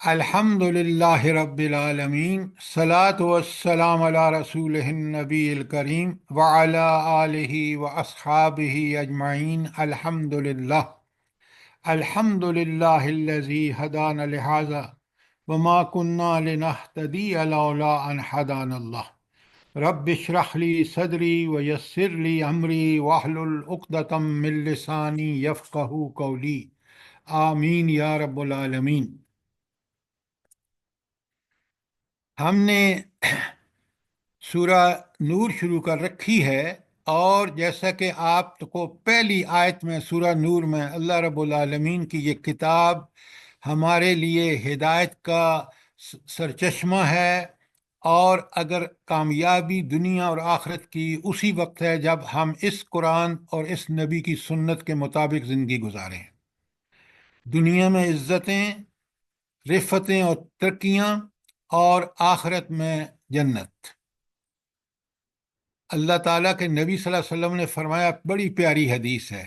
الحمد للہ رب العالمین صلاۃ والسلام علی رسول النبی الکریم وعلی آلہ واصحابہ اجمعین الحمد للہ الذی ہدانا لہذا وما كنا لنہتدی لولا ان ہدانا اللہ رب اشرح لی صدری ویسر لی امری واحلل عقدۃ من لسانی یفقہوا قولی آمین یا رب العالمین۔ ہم نے سورہ نور شروع کر رکھی ہے، اور جیسا کہ آپ کو پہلی آیت میں سورہ نور میں اللہ رب العالمین کی یہ کتاب ہمارے لیے ہدایت کا سرچشمہ ہے، اور اگر کامیابی دنیا اور آخرت کی اسی وقت ہے جب ہم اس قرآن اور اس نبی کی سنت کے مطابق زندگی گزاریں۔ دنیا میں عزتیں، رفتیں اور ترقیاں، اور آخرت میں جنت۔ اللہ تعالیٰ کے نبی صلی اللہ علیہ وسلم نے فرمایا، بڑی پیاری حدیث ہے،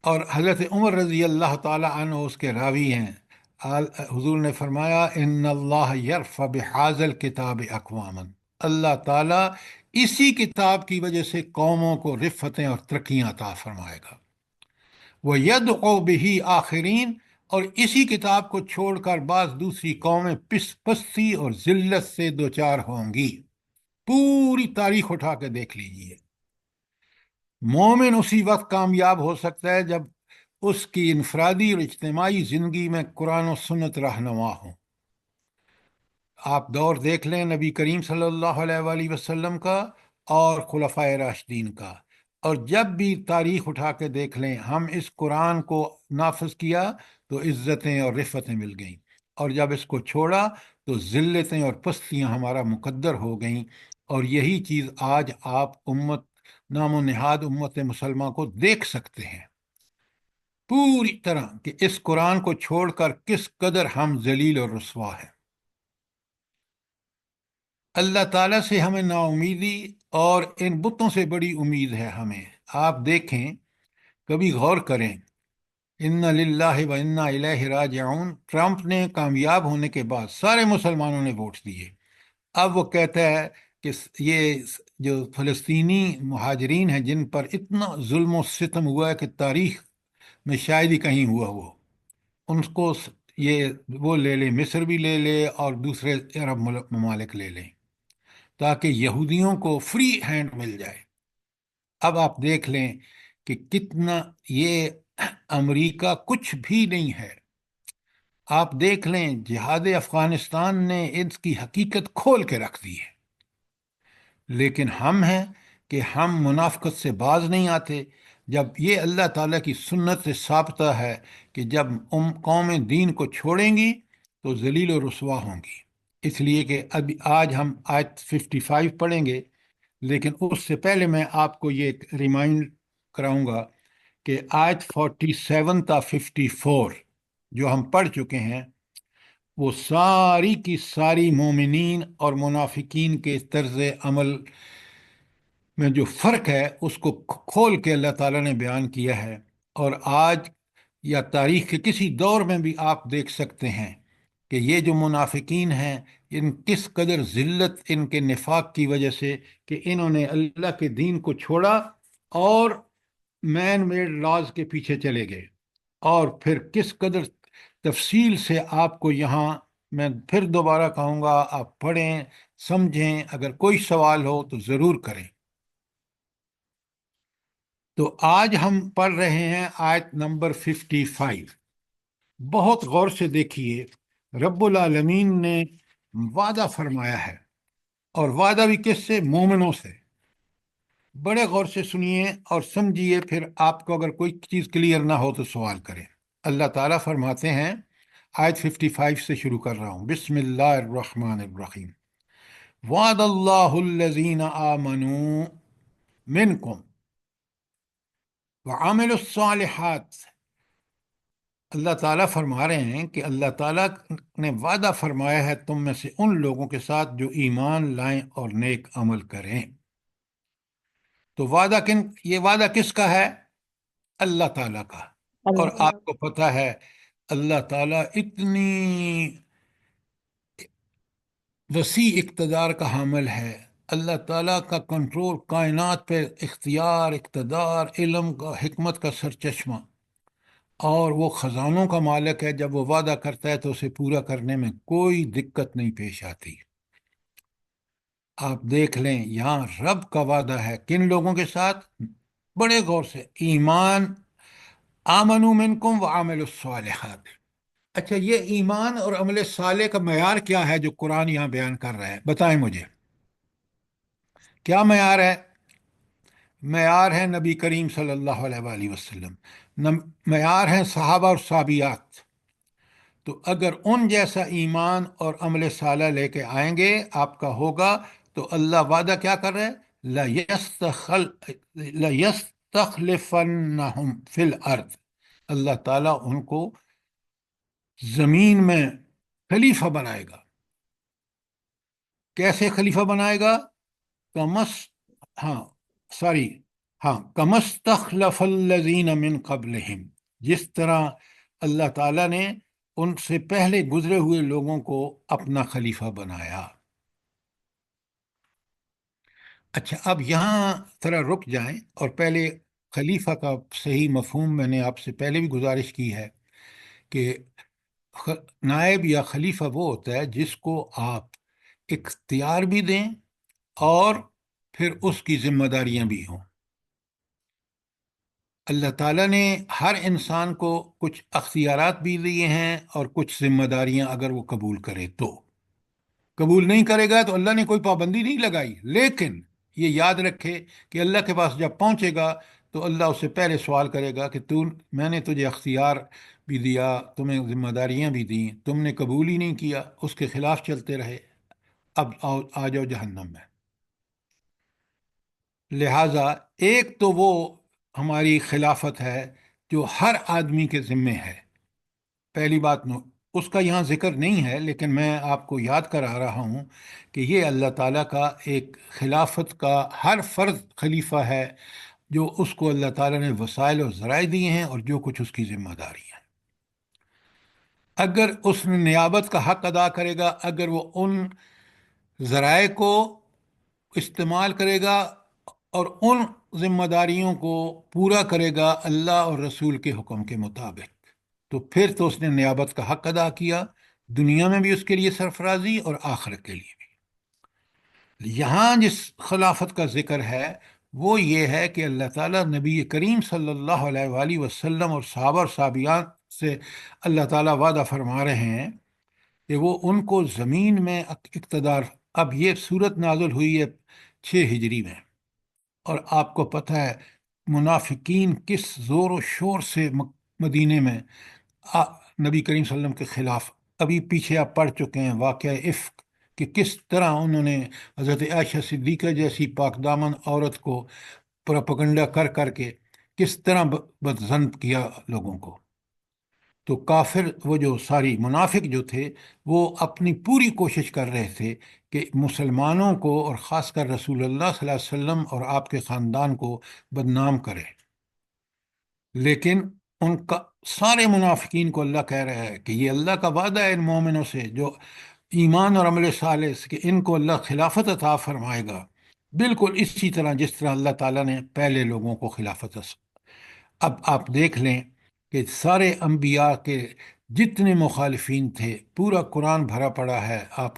اور حضرت عمر رضی اللہ تعالیٰ عنہ اس کے راوی ہیں۔ حضور نے فرمایا، ان اللہ یرفع بہذا الکتاب اقواما، اللہ تعالیٰ اسی کتاب کی وجہ سے قوموں کو رفتیں اور ترقیاں عطا فرمائے گا۔ وَيَدْعُ بِهِ آخرین، اور اسی کتاب کو چھوڑ کر بعض دوسری قومیں پستی اور ذلت سے دوچار ہوں گی۔ پوری تاریخ اٹھا کے دیکھ لیجئے، مومن اسی وقت کامیاب ہو سکتا ہے جب اس کی انفرادی اور اجتماعی زندگی میں قرآن و سنت رہنما ہوں۔ آپ دور دیکھ لیں نبی کریم صلی اللہ علیہ وآلہ وسلم کا اور خلفائے راشدین کا، اور جب بھی تاریخ اٹھا کے دیکھ لیں، ہم اس قرآن کو نافذ کیا تو عزتیں اور رفتیں مل گئیں، اور جب اس کو چھوڑا تو ذلتیں اور پستیاں ہمارا مقدر ہو گئیں۔ اور یہی چیز آج آپ نام و نہاد امت مسلمہ کو دیکھ سکتے ہیں پوری طرح، کہ اس قرآن کو چھوڑ کر کس قدر ہم ذلیل اور رسوا ہیں۔ اللہ تعالیٰ سے ہمیں نا امیدی اور ان بتوں سے بڑی امید ہے ہمیں۔ آپ دیکھیں، کبھی غور کریں، ان للہ و انا الیہ راجعون، ٹرمپ نے کامیاب ہونے کے بعد سارے مسلمانوں نے ووٹ دیے۔ اب وہ کہتا ہے کہ یہ جو فلسطینی مہاجرین ہیں جن پر اتنا ظلم و ستم ہوا ہے کہ تاریخ میں شاید ہی کہیں ہوا، ان کو یہ وہ لے لیں، مصر بھی لے لے اور دوسرے عرب ممالک لے لیں، تاکہ یہودیوں کو فری ہینڈ مل جائے۔ اب آپ دیکھ لیں کہ کتنا یہ امریکہ کچھ بھی نہیں ہے۔ آپ دیکھ لیں، جہاد افغانستان نے اس کی حقیقت کھول کے رکھ دی ہے، لیکن ہم ہیں کہ ہم منافقت سے باز نہیں آتے۔ جب یہ اللہ تعالیٰ کی سنت سے ثابتہ ہے کہ جب قومیں دین کو چھوڑیں گی تو ذلیل و رسوا ہوں گی۔ اس لیے کہ ابھی آج ہم آیت 55 پڑھیں گے، لیکن اس سے پہلے میں آپ کو یہ ریمائنڈ کراؤں گا کہ آیت 47 تا 54 جو ہم پڑھ چکے ہیں، وہ ساری کی ساری مومنین اور منافقین کے طرز عمل میں جو فرق ہے اس کو کھول کے اللہ تعالیٰ نے بیان کیا ہے۔ اور آج یا تاریخ کے کسی دور میں بھی آپ دیکھ سکتے ہیں کہ یہ جو منافقین ہیں، ان کس قدر ذلت ان کے نفاق کی وجہ سے، کہ انہوں نے اللہ کے دین کو چھوڑا اور مین میڈ لاز کے پیچھے چلے گئے، اور پھر کس قدر تفصیل سے آپ کو یہاں میں پھر دوبارہ کہوں گا، آپ پڑھیں، سمجھیں، اگر کوئی سوال ہو تو ضرور کریں۔ تو آج ہم پڑھ رہے ہیں آیت نمبر 55۔ بہت غور سے دیکھیے، رب العالمین نے وعدہ فرمایا ہے، اور وعدہ بھی کس سے؟ مومنوں سے۔ بڑے غور سے سنیے اور سمجھیے، پھر آپ کو اگر کوئی چیز کلیئر نہ ہو تو سوال کریں۔ اللہ تعالیٰ فرماتے ہیں، آیت 55 سے شروع کر رہا ہوں، بسم اللہ الرحمن الرحیم۔ وعد اللہ الذین آمنوا منکم وعملوا الصالحات۔ اللہ تعالیٰ فرما رہے ہیں کہ اللہ تعالیٰ نے وعدہ فرمایا ہے تم میں سے ان لوگوں کے ساتھ جو ایمان لائیں اور نیک عمل کریں۔ تو یہ وعدہ کس کا ہے؟ اللہ تعالیٰ کا۔ اور اللہ آپ کو پتہ ہے اللہ تعالیٰ اتنی وسیع اقتدار کا حامل ہے۔ اللہ تعالیٰ کا کنٹرول کائنات پہ، اختیار، اقتدار، علم کا، حکمت کا سرچشمہ، اور وہ خزانوں کا مالک ہے۔ جب وہ وعدہ کرتا ہے تو اسے پورا کرنے میں کوئی دقت نہیں پیش آتی۔ آپ دیکھ لیں یہاں رب کا وعدہ ہے کن لوگوں کے ساتھ؟ بڑے غور سے، ایمان، آمنوا منکم وعملوا الصالحات۔ اچھا، یہ ایمان اور عمل صالح کا معیار کیا ہے جو قرآن یہاں بیان کر رہا ہے؟ بتائیں مجھے، کیا معیار ہے؟ معیار ہے نبی کریم صلی اللہ علیہ وآلہ وسلم، معیار ہیں صحابہ اور صحابیات۔ تو اگر ان جیسا ایمان اور عمل صالح لے کے آئیں گے، آپ کا ہوگا، تو اللہ وعدہ کیا کر رہے ہیں؟ لَيَسْتَخْلِفَنَّهُمْ فِي الْأَرْضِ، اللہ تعالیٰ ان کو زمین میں خلیفہ بنائے گا۔ کیسے خلیفہ بنائے گا؟ کمس ہاں سوری ہاں کمستخلف الذین من قبلہم، جس طرح اللہ تعالیٰ نے ان سے پہلے گزرے ہوئے لوگوں کو اپنا خلیفہ بنایا۔ اچھا، اب یہاں ذرا رک جائیں اور پہلے خلیفہ کا صحیح مفہوم میں نے آپ سے پہلے بھی گزارش کی ہے کہ نائب یا خلیفہ وہ ہوتا ہے جس کو آپ اختیار بھی دیں اور پھر اس کی ذمہ داریاں بھی ہوں۔ اللہ تعالیٰ نے ہر انسان کو کچھ اختیارات بھی دیے ہیں اور کچھ ذمہ داریاں، اگر وہ قبول کرے تو۔ قبول نہیں کرے گا تو اللہ نے کوئی پابندی نہیں لگائی، لیکن یہ یاد رکھے کہ اللہ کے پاس جب پہنچے گا تو اللہ اس سے پہلے سوال کرے گا کہ میں نے تجھے اختیار بھی دیا، تمہیں ذمہ داریاں بھی دیں، تم نے قبول ہی نہیں کیا، اس کے خلاف چلتے رہے، اب آ جاؤ جہنم میں۔ لہٰذا ایک تو وہ ہماری خلافت ہے جو ہر آدمی کے ذمے ہے، پہلی بات اس کا یہاں ذکر نہیں ہے، لیکن میں آپ کو یاد کرا رہا ہوں کہ یہ اللہ تعالیٰ کا ایک خلافت کا ہر فرد خلیفہ ہے، جو اس کو اللہ تعالیٰ نے وسائل و ذرائع دیے ہیں اور جو کچھ اس کی ذمہ داری ہے۔ اگر اس نے نیابت کا حق ادا کرے گا، اگر وہ ان ذرائع کو استعمال کرے گا اور ان ذمہ داریوں کو پورا کرے گا اللہ اور رسول کے حکم کے مطابق، تو پھر تو اس نے نیابت کا حق ادا کیا، دنیا میں بھی اس کے لیے سرفرازی اور آخرت کے لیے بھی۔ یہاں جس خلافت کا ذکر ہے وہ یہ ہے کہ اللہ تعالیٰ نبی کریم صلی اللہ علیہ وآلہ وسلم اور صحابہ اور صحابیات سے اللہ تعالیٰ وعدہ فرما رہے ہیں کہ وہ ان کو زمین میں اقتدار۔ اب یہ صورت نازل ہوئی ہے 6 ہجری میں، اور آپ کو پتہ ہے منافقین کس زور و شور سے مدینے میں نبی کریم صلی اللہ علیہ وسلم کے خلاف، ابھی پیچھے آپ پڑھ چکے ہیں واقعہ افک، کہ کس طرح انہوں نے حضرت عائشہ صدیقہ جیسی پاک دامن عورت کو پروپیگنڈا کر کر کے کس طرح بدظن کیا لوگوں کو۔ تو کافر، وہ جو ساری منافق جو تھے، وہ اپنی پوری کوشش کر رہے تھے کہ مسلمانوں کو اور خاص کر رسول اللہ صلی اللہ علیہ وسلم اور آپ کے خاندان کو بدنام کرے، لیکن ان کا سارے منافقین کو اللہ کہہ رہا ہے کہ یہ اللہ کا وعدہ ہے ان مومنوں سے جو ایمان اور عمل صالح سے، کہ ان کو اللہ خلافت عطا فرمائے گا، بالکل اسی طرح جس طرح اللہ تعالیٰ نے پہلے لوگوں کو خلافت اب آپ دیکھ لیں کہ سارے انبیاء کے جتنے مخالفین تھے، پورا قرآن بھرا پڑا ہے، آپ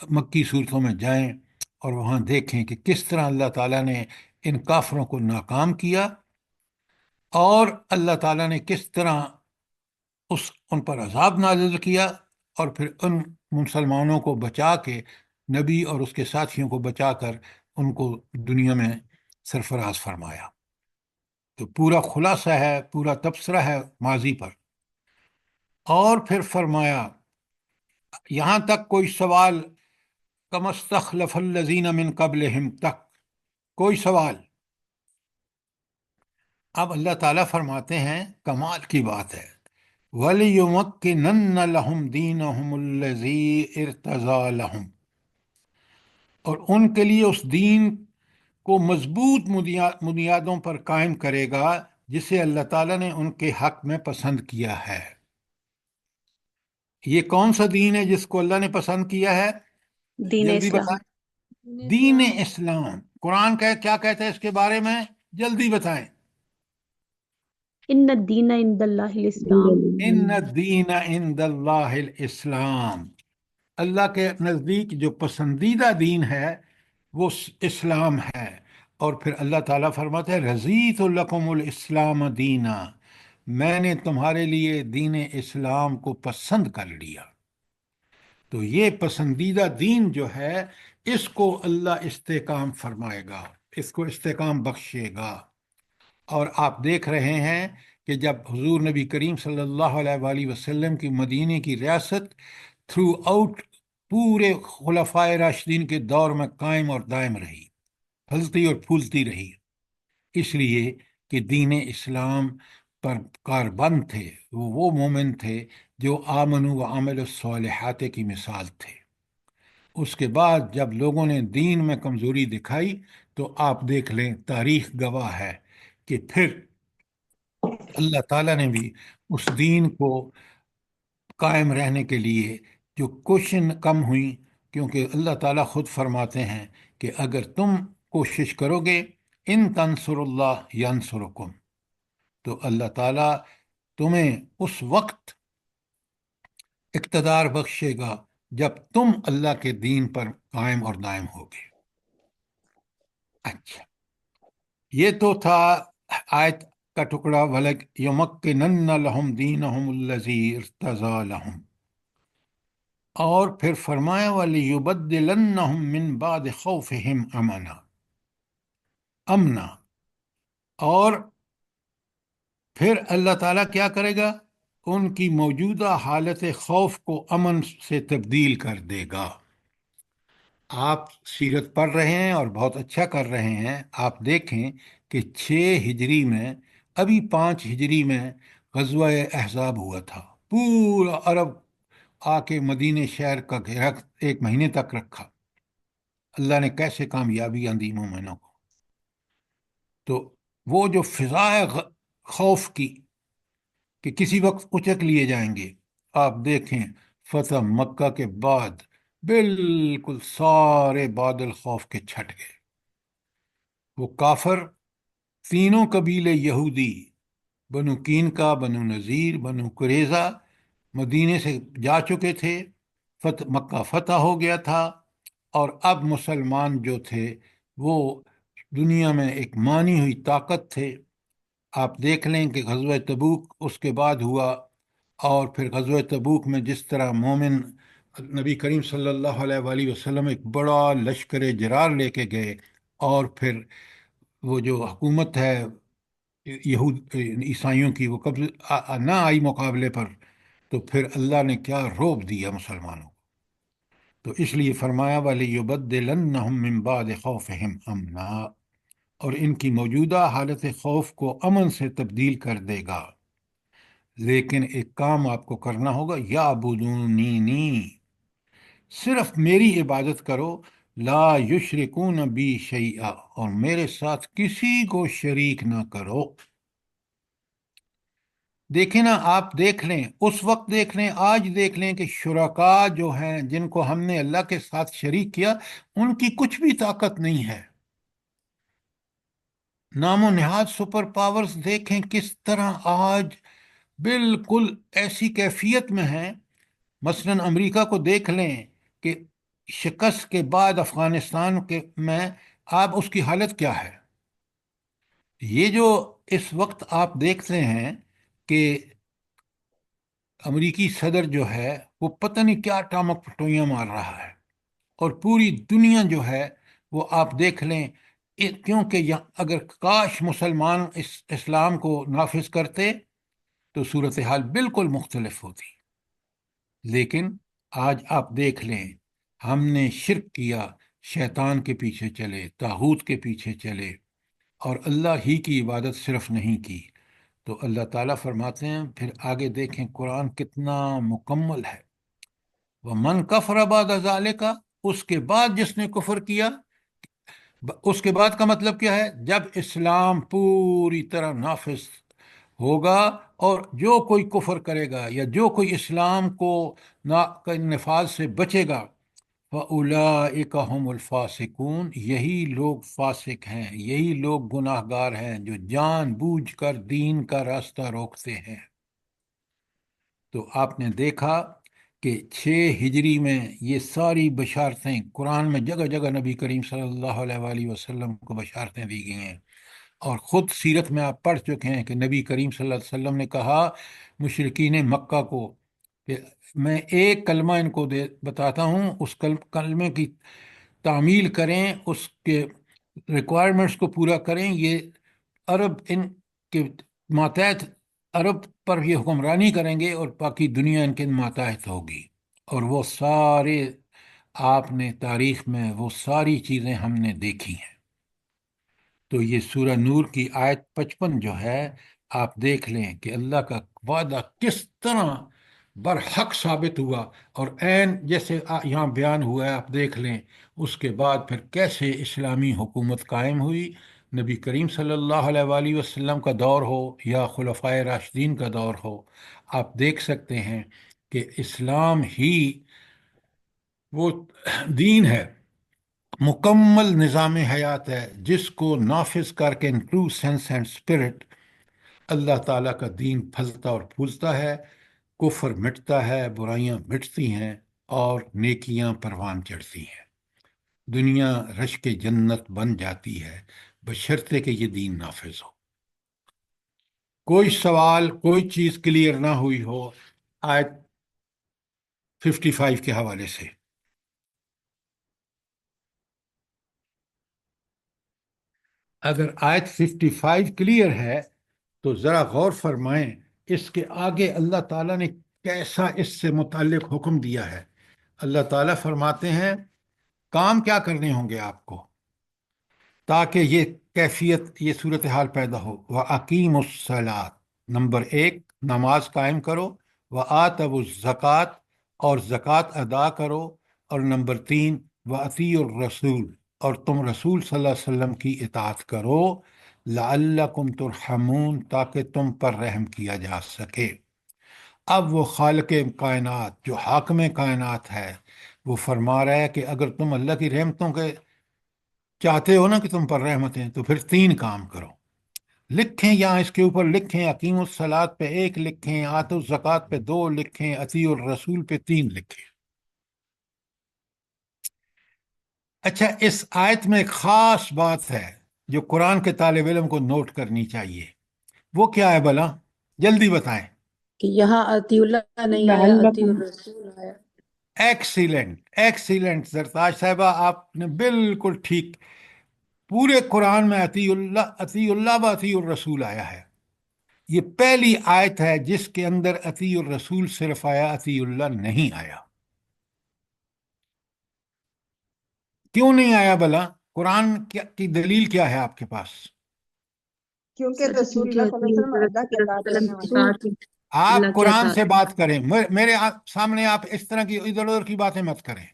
مکی صورتوں میں جائیں اور وہاں دیکھیں کہ کس طرح اللہ تعالیٰ نے ان کافروں کو ناکام کیا، اور اللہ تعالیٰ نے کس طرح ان پر عذاب نازل کیا، اور پھر ان مسلمانوں کو بچا کے، نبی اور اس کے ساتھیوں کو بچا کر ان کو دنیا میں سرفراز فرمایا۔ تو پورا خلاصہ ہے، پورا تبصرہ ہے ماضی پر، اور پھر فرمایا یہاں تک کوئی سوال کم استخلف الذین من قبلہم تک کوئی سوال؟ اب اللہ تعالیٰ فرماتے ہیں کمال کی بات ہے، وَلِيُمَكِّنَنَّ لَهُمْ دِينَهُمُ الَّذِي ارْتَضَىٰ لَهُمْ، اور ان کے لیے اس دین کو مضبوط بنیادوں پر قائم کرے گا جسے اللہ تعالیٰ نے ان کے حق میں پسند کیا ہے۔ یہ کون سا دین ہے جس کو اللہ نے پسند کیا ہے؟ دین جلدی اسلام. بتائیں. دین اسلام. قرآن کیا کہتا ہے اس کے بارے میں؟ جلدی بتائیں. ان الدین عند اللہ الاسلام. ان الدین عند اللہ الاسلام. اللہ کے نزدیک جو پسندیدہ دین ہے وہ اسلام ہے. اور پھر اللہ تعالیٰ فرماتے ہیں رضیت لکم الاسلام دینا، میں نے تمہارے لیے دین اسلام کو پسند کر لیا. تو یہ پسندیدہ دین جو ہے اس کو اللہ استحکام فرمائے گا، اس کو استحکام بخشے گا. اور آپ دیکھ رہے ہیں کہ جب حضور نبی کریم صلی اللہ علیہ وآلہ وسلم کی مدینے کی ریاست تھرو آؤٹ پورے خلفائے راشدین کے دور میں قائم اور دائم رہی، پھلتی اور پھولتی رہی، اس لیے کہ دین اسلام پر کاربند تھے. وہ مومن تھے جو آمنو و عمل الصالحات کی مثال تھے. اس کے بعد جب لوگوں نے دین میں کمزوری دکھائی تو آپ دیکھ لیں تاریخ گواہ ہے کہ پھر اللہ تعالیٰ نے بھی اس دین کو قائم رہنے کے لیے جو کوششیں کم ہوئیں، کیونکہ اللہ تعالیٰ خود فرماتے ہیں کہ اگر تم کوشش کرو گے ان تنصر اللہ ینصرکم، تو اللہ تعالیٰ تمہیں اس وقت اقتدار بخشے گا جب تم اللہ کے دین پر قائم اور دائم ہوگے. اچھا، یہ تو تھا آیت کا ٹکڑا وَلَيُمَكِّنَنَّ لَهُمْ دِينَهُمُ الَّذِي ارْتَضَىٰ لَهُمْ. اور پھر فرمایا وَلِيُبَدِّلَنَّهُم مِّن بَعْدِ خَوْفِهِمْ امنا. اور پھر اللہ تعالیٰ کیا کرے گا؟ ان کی موجودہ حالت خوف کو امن سے تبدیل کر دے گا. آپ سیرت پڑھ رہے ہیں اور بہت اچھا کر رہے ہیں. آپ دیکھیں کہ 6 ہجری میں، ابھی 5 ہجری میں غزوہ احزاب ہوا تھا. پورا عرب آ کے مدینہ شہر کا گھیرا 1 مہینے تک رکھا. اللہ نے کیسے کامیابیاں دی مومنوں کو. تو وہ جو فضائے خوف کی کہ کسی وقت اچک لیے جائیں گے، آپ دیکھیں فتح مکہ کے بعد بالکل سارے بادل خوف کے چھٹ گئے. وہ کافر تینوں قبیلے یہودی، بنو کینکا، بنو نذیر، بنو قریظہ، مدینے سے جا چکے تھے. مکہ فتح ہو گیا تھا، اور اب مسلمان جو تھے وہ دنیا میں ایک مانی ہوئی طاقت تھے. آپ دیکھ لیں کہ غزوہ تبوک اس کے بعد ہوا، اور پھر غزوہ تبوک میں جس طرح مومن نبی کریم صلی اللہ علیہ وآلہ وسلم ایک بڑا لشکر جرار لے کے گئے، اور پھر وہ جو حکومت ہے یہود عیسائیوں کی وہ کب نہ آئی مقابلے پر، تو پھر اللہ نے کیا روب دیا مسلمانوں کو. تو اس لیے فرمایا وَلِيُبَدِّلَنَّهُم مِّن بَعْدِ خَوْفِهِمْ أَمْنًا، اور ان کی موجودہ حالت خوف کو امن سے تبدیل کر دے گا. لیکن ایک کام آپ کو کرنا ہوگا، یعبدوننی، صرف میری عبادت کرو، لا یشرکون بی شیئا، اور میرے ساتھ کسی کو شریک نہ کرو. دیکھیں نا، آپ دیکھ لیں اس وقت، دیکھ لیں آج، دیکھ لیں کہ شرکاء جو ہیں جن کو ہم نے اللہ کے ساتھ شریک کیا ان کی کچھ بھی طاقت نہیں ہے. نام و نہاد سپر پاورز دیکھیں کس طرح آج بالکل ایسی کیفیت میں ہیں. مثلاً امریکہ کو دیکھ لیں کہ شکست کے بعد افغانستان کے میں آپ اس کی حالت کیا ہے. یہ جو اس وقت آپ دیکھتے ہیں کہ امریکی صدر جو ہے وہ پتہ نہیں کیا ٹامک پٹویاں مار رہا ہے، اور پوری دنیا جو ہے وہ آپ دیکھ لیں. کیونکہ اگر کاش مسلمان اسلام کو نافذ کرتے تو صورتحال بالکل مختلف ہوتی. لیکن آج آپ دیکھ لیں ہم نے شرک کیا، شیطان کے پیچھے چلے، طاغوت کے پیچھے چلے، اور اللہ ہی کی عبادت صرف نہیں کی. تو اللہ تعالیٰ فرماتے ہیں پھر آگے دیکھیں قرآن کتنا مکمل ہے. وَمَنْ كَفَرَ بَعْدَ ذَلِكَ، اس کے بعد جس نے کفر کیا. اس کے بعد کا مطلب کیا ہے؟ جب اسلام پوری طرح نافذ ہوگا، اور جو کوئی کفر کرے گا یا جو کوئی اسلام کو نفاذ سے بچے گا، فَأُولَئِكَ هُمُ الْفَاسِقُونَ، یہی لوگ فاسق ہیں، یہی لوگ گناہ گار ہیں جو جان بوجھ کر دین کا راستہ روکتے ہیں۔ تو آپ نے دیکھا کہ 6 ہجری میں یہ ساری بشارتیں قرآن میں جگہ جگہ نبی کریم صلی اللہ علیہ وآلہ وسلم کو بشارتیں دی گئی ہیں، اور خود سیرت میں آپ پڑھ چکے ہیں کہ نبی کریم صلی اللہ علیہ وسلم نے کہا مشرکین مکہ کو کہ میں ایک کلمہ ان کو بتاتا ہوں، اس کلمے کی تعمیل کریں، اس کے ریکوائرمنٹس کو پورا کریں، یہ عرب ان کے ماتحت عرب پر یہ حکمرانی کریں گے اور باقی دنیا ان کے ماتحت ہوگی۔ اور وہ سارے آپ نے تاریخ میں وہ ساری چیزیں ہم نے دیکھی ہیں۔ تو یہ سورہ نور کی آیت 55 جو ہے، آپ دیکھ لیں کہ اللہ کا وعدہ کس طرح برحق ثابت ہوا، اور عین جیسے یہاں بیان ہوا ہے آپ دیکھ لیں، اس کے بعد پھر کیسے اسلامی حکومت قائم ہوئی۔ نبی کریم صلی اللہ علیہ وآلہ وسلم کا دور ہو یا خلفائے راشدین کا دور ہو، آپ دیکھ سکتے ہیں کہ اسلام ہی وہ دین ہے، مکمل نظام حیات ہے، جس کو نافذ کر کے in true sense and spirit اللہ تعالیٰ کا دین پھلتا اور پھولتا ہے، کفر مٹتا ہے، برائیاں مٹتی ہیں، اور نیکیاں پروان چڑھتی ہیں، دنیا رشک جنت بن جاتی ہے، بشرطے کہ یہ دین نافذ ہو۔ کوئی سوال، کوئی چیز کلیئر نہ ہوئی ہو آیت 55 کے حوالے سے؟ اگر آیت 55 کلیئر ہے تو ذرا غور فرمائیں، اس کے آگے اللہ تعالیٰ نے کیسا اس سے متعلق حکم دیا ہے۔ اللہ تعالیٰ فرماتے ہیں کام کیا کرنے ہوں گے آپ کو تاکہ یہ کیفیت، یہ صورتحال پیدا ہو۔ وَأَقِیمُوا الصَّلَاةَ، نمبر 1 نماز قائم کرو، وَآتَوُا الزَّکَاۃ، اور زکوٰۃ ادا کرو، اور نمبر 3 وَأَطِیعُوا الرَّسُول، اور تم رسول صلی اللہ علیہ وسلم کی اطاعت کرو، لعلکم ترحمون، تاکہ تم پر رحم کیا جا سکے۔ اب وہ خالق کائنات جو حاکم کائنات ہے، وہ فرما رہا ہے کہ اگر تم اللہ کی رحمتوں کے چاہتے ہو نا کہ تم پر رحمتیں، تو پھر 3 کام کرو۔ لکھیں یہاں اس کے اوپر لکھیں، اقیم الصلاۃ پہ 1 لکھیں، آتوا الزکوٰۃ پہ 2 لکھیں، اطیعوا الرسول پہ 3 لکھیں۔ اچھا، اس آیت میں ایک خاص بات ہے جو قرآن کے طالب علم کو نوٹ کرنی چاہیے، وہ کیا ہے بھلا؟ جلدی بتائیں۔ کہ یہاں اطیع اللہ نہیں آیا، اطیع الرسول آیا۔ ایکسیلنٹ، ایکسیلنٹ زرتاج صاحبہ، آپ نے بالکل ٹھیک، پورے قرآن میں اطیع اللہ و اطیع الرسول آیا ہے۔ یہ پہلی آیت ہے جس کے اندر اطیع الرسول صرف آیا، اطیع اللہ نہیں آیا۔ کیوں نہیں آیا بھلا؟ قرآن کی دلیل کیا ہے آپ کے پاس؟ کیونکہ رسول اللہ صلی اللہ علیہ وسلم اللہ کی اطاعت کرنے والے ہیں۔ آپ قرآن سے بات کریں، میرے سامنے آپ اس طرح کی ادھر ادھر کی باتیں مت کریں۔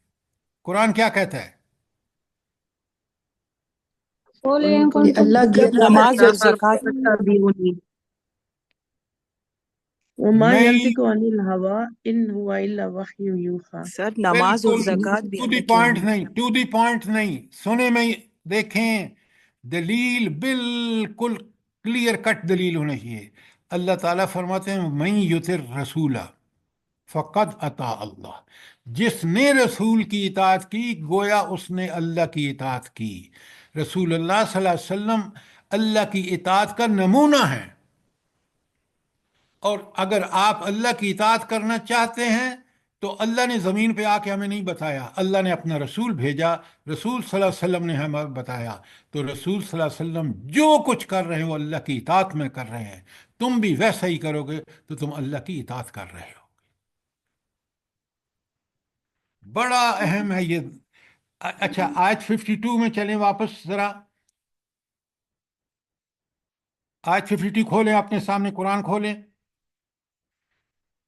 قرآن کیا کہتا ہے؟ کہ اللہ کی نماز اور زکوٰۃ وما نہیں، ينطق عن الهوى ان هو الا وحی یوحی۔ سر نماز اور بالکل زکوٰۃ بھی ٹو دی اللہ کے پوائنٹ ہیں۔ نہیں، ٹو دی پوائنٹ نہیں، سنے میں دیکھیں، دلیل بالکل کلیئر کٹ دلیل ہونی چاہیے۔ اللہ تعالیٰ فرماتے ہیں من یطع الرسول فقد اطاع اللہ، جس نے رسول کی اطاعت کی گویا اس نے اللہ کی اطاعت کی۔ رسول اللہ صلی اللہ علیہ وسلم اللہ کی اطاعت کا نمونہ ہے، اور اگر آپ اللہ کی اطاعت کرنا چاہتے ہیں تو اللہ نے زمین پہ آ کے ہمیں نہیں بتایا، اللہ نے اپنا رسول بھیجا، رسول صلی اللہ علیہ وسلم نے ہمیں بتایا، تو رسول صلی اللہ علیہ وسلم جو کچھ کر رہے ہو اللہ کی اطاعت میں کر رہے ہیں، تم بھی ویسا ہی کرو گے تو تم اللہ کی اطاعت کر رہے ہو۔ بڑا اہم ہے یہ۔ اچھا، آیت 52 میں چلیں واپس ذرا، آیت 52 کھولیں، اپنے سامنے قرآن کھولیں،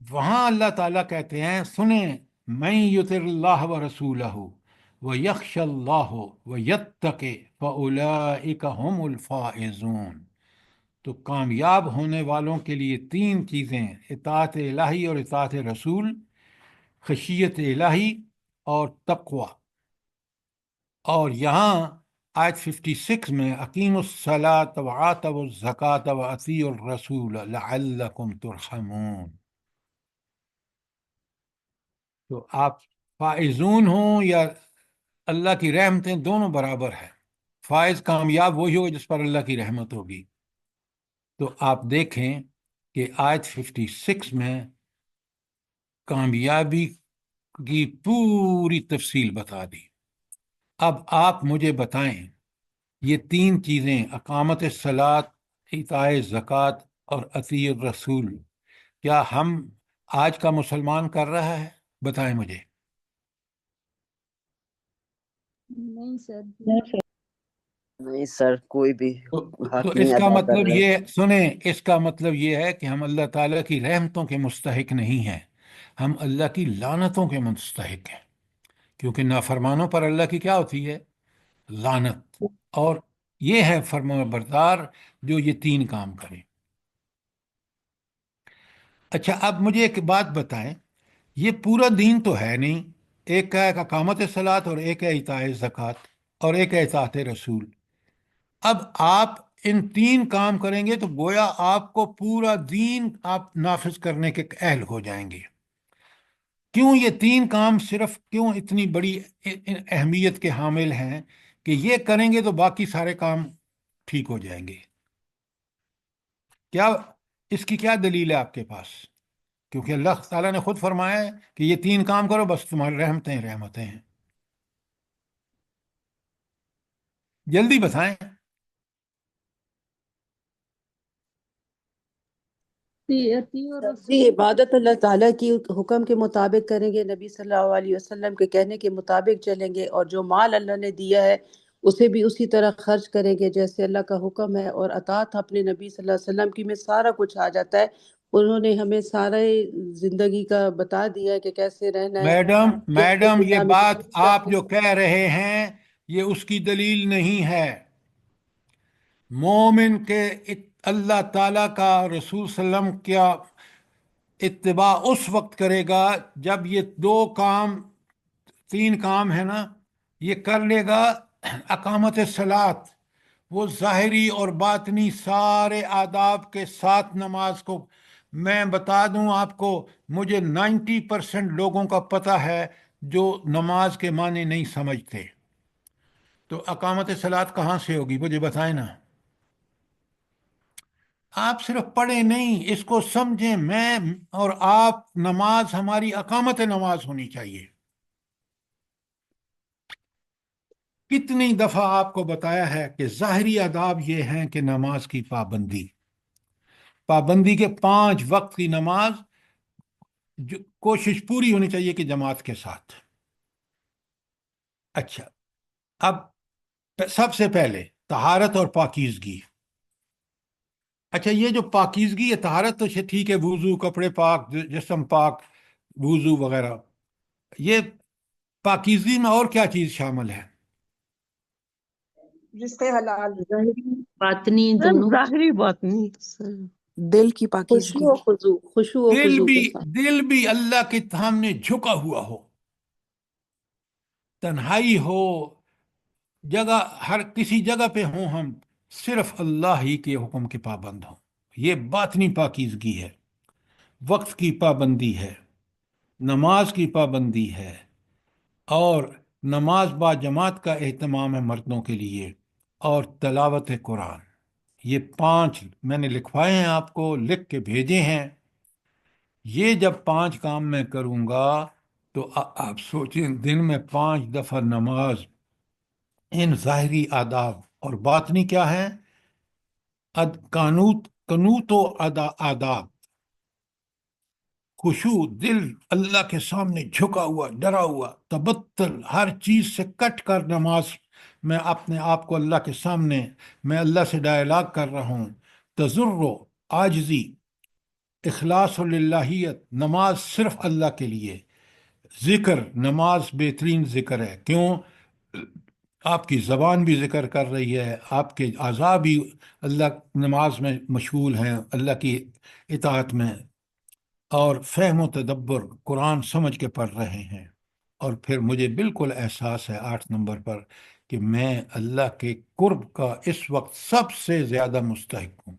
وہاں اللہ تعالیٰ کہتے ہیں سنیں، من یطع اللہ و رسولہ ویخش اللہ ویتق فاولئک هم الفائزون۔ تو کامیاب ہونے والوں کے لیے 3 چیزیں، اطاعت الہی اور اطاعت رسول، خشیت الہی اور تقوی۔ اور یہاں آیت 56 میں اقیم الصلاۃ و آتوا الزکوٰۃ و اطیعوا الرسول لعلکم ترحمون، تو آپ فائزون ہوں یا اللہ کی رحمتیں، دونوں برابر ہیں۔ فائز کامیاب وہی ہوگا جس پر اللہ کی رحمت ہوگی۔ تو آپ دیکھیں کہ آیت 56 میں کامیابی کی پوری تفصیل بتا دی۔ اب آپ مجھے بتائیں، یہ تین چیزیں اقامت الصلاۃ، ایتاء زکوٰۃ اور اطیع الرسول، کیا ہم آج کا مسلمان کر رہا ہے؟ بتائیں مجھے۔ نہیں سر۔ نہیں سر، کوئی بھی تو حق اس نہیں کا ادا کر مطلب رہے۔ یہ سنیں، اس کا مطلب یہ ہے کہ ہم اللہ تعالیٰ کی رحمتوں کے مستحق نہیں ہیں، ہم اللہ کی لعنتوں کے مستحق ہیں، کیونکہ نافرمانوں پر اللہ کی کیا ہوتی ہے؟ لعنت۔ اور یہ ہے فرما بردار جو یہ تین کام کرے۔ اچھا، اب مجھے ایک بات بتائیں، یہ پورا دین تو ہے نہیں، ایک ہے اقامت صلاۃ اور ایک ہے ایتاء زکوٰۃ اور ایک ہے اطاعت رسول۔ اب آپ ان تین کام کریں گے تو گویا آپ کو پورا دین آپ نافذ کرنے کے اہل ہو جائیں گے۔ کیوں یہ تین کام صرف کیوں اتنی بڑی اہمیت کے حامل ہیں کہ یہ کریں گے تو باقی سارے کام ٹھیک ہو جائیں گے؟ کیا اس کی کیا دلیل ہے آپ کے پاس؟ کیونکہ اللہ تعالیٰ نے خود فرمایا ہے کہ یہ تین کام کرو بس تمہاری رحمتیں ہی رحمتیں ہیں۔ جلدی بتائیں۔ اطیعوا سر جی، الرسول۔ عبادت اللہ تعالیٰ کی حکم کے مطابق کریں گے، نبی صلی اللہ علیہ وسلم کے کہنے کے مطابق چلیں گے، اور جو مال اللہ نے دیا ہے اسے بھی اسی طرح خرچ کریں گے جیسے اللہ کا حکم ہے، اور اطاعت اپنے نبی صلی اللہ علیہ وسلم کی میں سارا کچھ آ جاتا ہے۔ انہوں نے ہمیں سارے زندگی کا بتا دیا ہے کہ کیسے رہنا ہے، میڈم کیسے میڈم یہ نظام بات زندگی کا آپ جو کہہ رہے ہیں یہ اس کی دلیل نہیں ہے۔ مومن کے اللہ تعالیٰ کا رسول صلی اللہ علیہ وسلم کیا اتباع اس وقت کرے گا جب یہ دو کام، تین کام ہے نا، یہ کر لے گا۔ اقامت صلاۃ، وہ ظاہری اور باطنی سارے آداب کے ساتھ نماز کو، میں بتا دوں آپ کو، مجھے 90% لوگوں کا پتہ ہے جو نماز کے معنی نہیں سمجھتے۔ تو اقامت صلاۃ کہاں سے ہوگی؟ مجھے بتائیں نا۔ آپ صرف پڑھیں نہیں، اس کو سمجھیں۔ میں اور آپ، نماز ہماری اقامت نماز ہونی چاہیے۔ کتنی دفعہ آپ کو بتایا ہے کہ ظاہری آداب یہ ہیں کہ نماز کی پابندی، پابندی کے 5 وقت کی نماز جو کوشش پوری ہونی چاہیے کہ جماعت کے ساتھ۔ اچھا، اب سب سے پہلے طہارت اور پاکیزگی۔ اچھا، یہ جو پاکیزگی ہے، طہارت تو ٹھیک ہے، وضو، کپڑے پاک، جسم پاک، وضو وغیرہ، یہ پاکیزگی میں اور کیا چیز شامل ہے؟ رزق حلال۔ ظاہری باطنی میم دونوں۔ ظاہری بات نہیں سر، دل کی پاکیزگی۔ خشوع و دل خضوع بھی کے ساتھ۔ دل بھی اللہ کے سامنے جھکا ہوا ہو، تنہائی ہو، جگہ ہر کسی جگہ پہ ہوں، ہم صرف اللہ ہی کے حکم کے پابند ہوں، یہ باطنی پاکیزگی ہے۔ وقت کی پابندی ہے، نماز کی پابندی ہے، اور نماز با جماعت کا اہتمام ہے مردوں کے لیے، اور تلاوت قرآن۔ یہ 5 میں نے لکھوائے ہیں، آپ کو لکھ کے بھیجے ہیں۔ یہ جب 5 کام میں کروں گا تو آپ سوچیں، دن میں 5 دفعہ نماز، ان ظاہری آداب اور باطنی کیا ہیں؟ قنوت و آداب، خشوع، دل اللہ کے سامنے جھکا ہوا، ڈرا ہوا، تبتل، ہر چیز سے کٹ کر نماز میں اپنے آپ کو اللہ کے سامنے، میں اللہ سے ڈائلاگ کر رہا ہوں، تضر، عاجزی، اخلاص و للہیت، نماز صرف اللہ کے لیے، ذکر، نماز بہترین ذکر ہے۔ کیوں؟ آپ کی زبان بھی ذکر کر رہی ہے، آپ کے اعضاء بھی اللہ نماز میں مشغول ہیں، اللہ کی اطاعت میں، اور فہم و تدبر، قرآن سمجھ کے پڑھ رہے ہیں۔ اور پھر مجھے بالکل احساس ہے 8 نمبر پر کہ میں اللہ کے قرب کا اس وقت سب سے زیادہ مستحق ہوں۔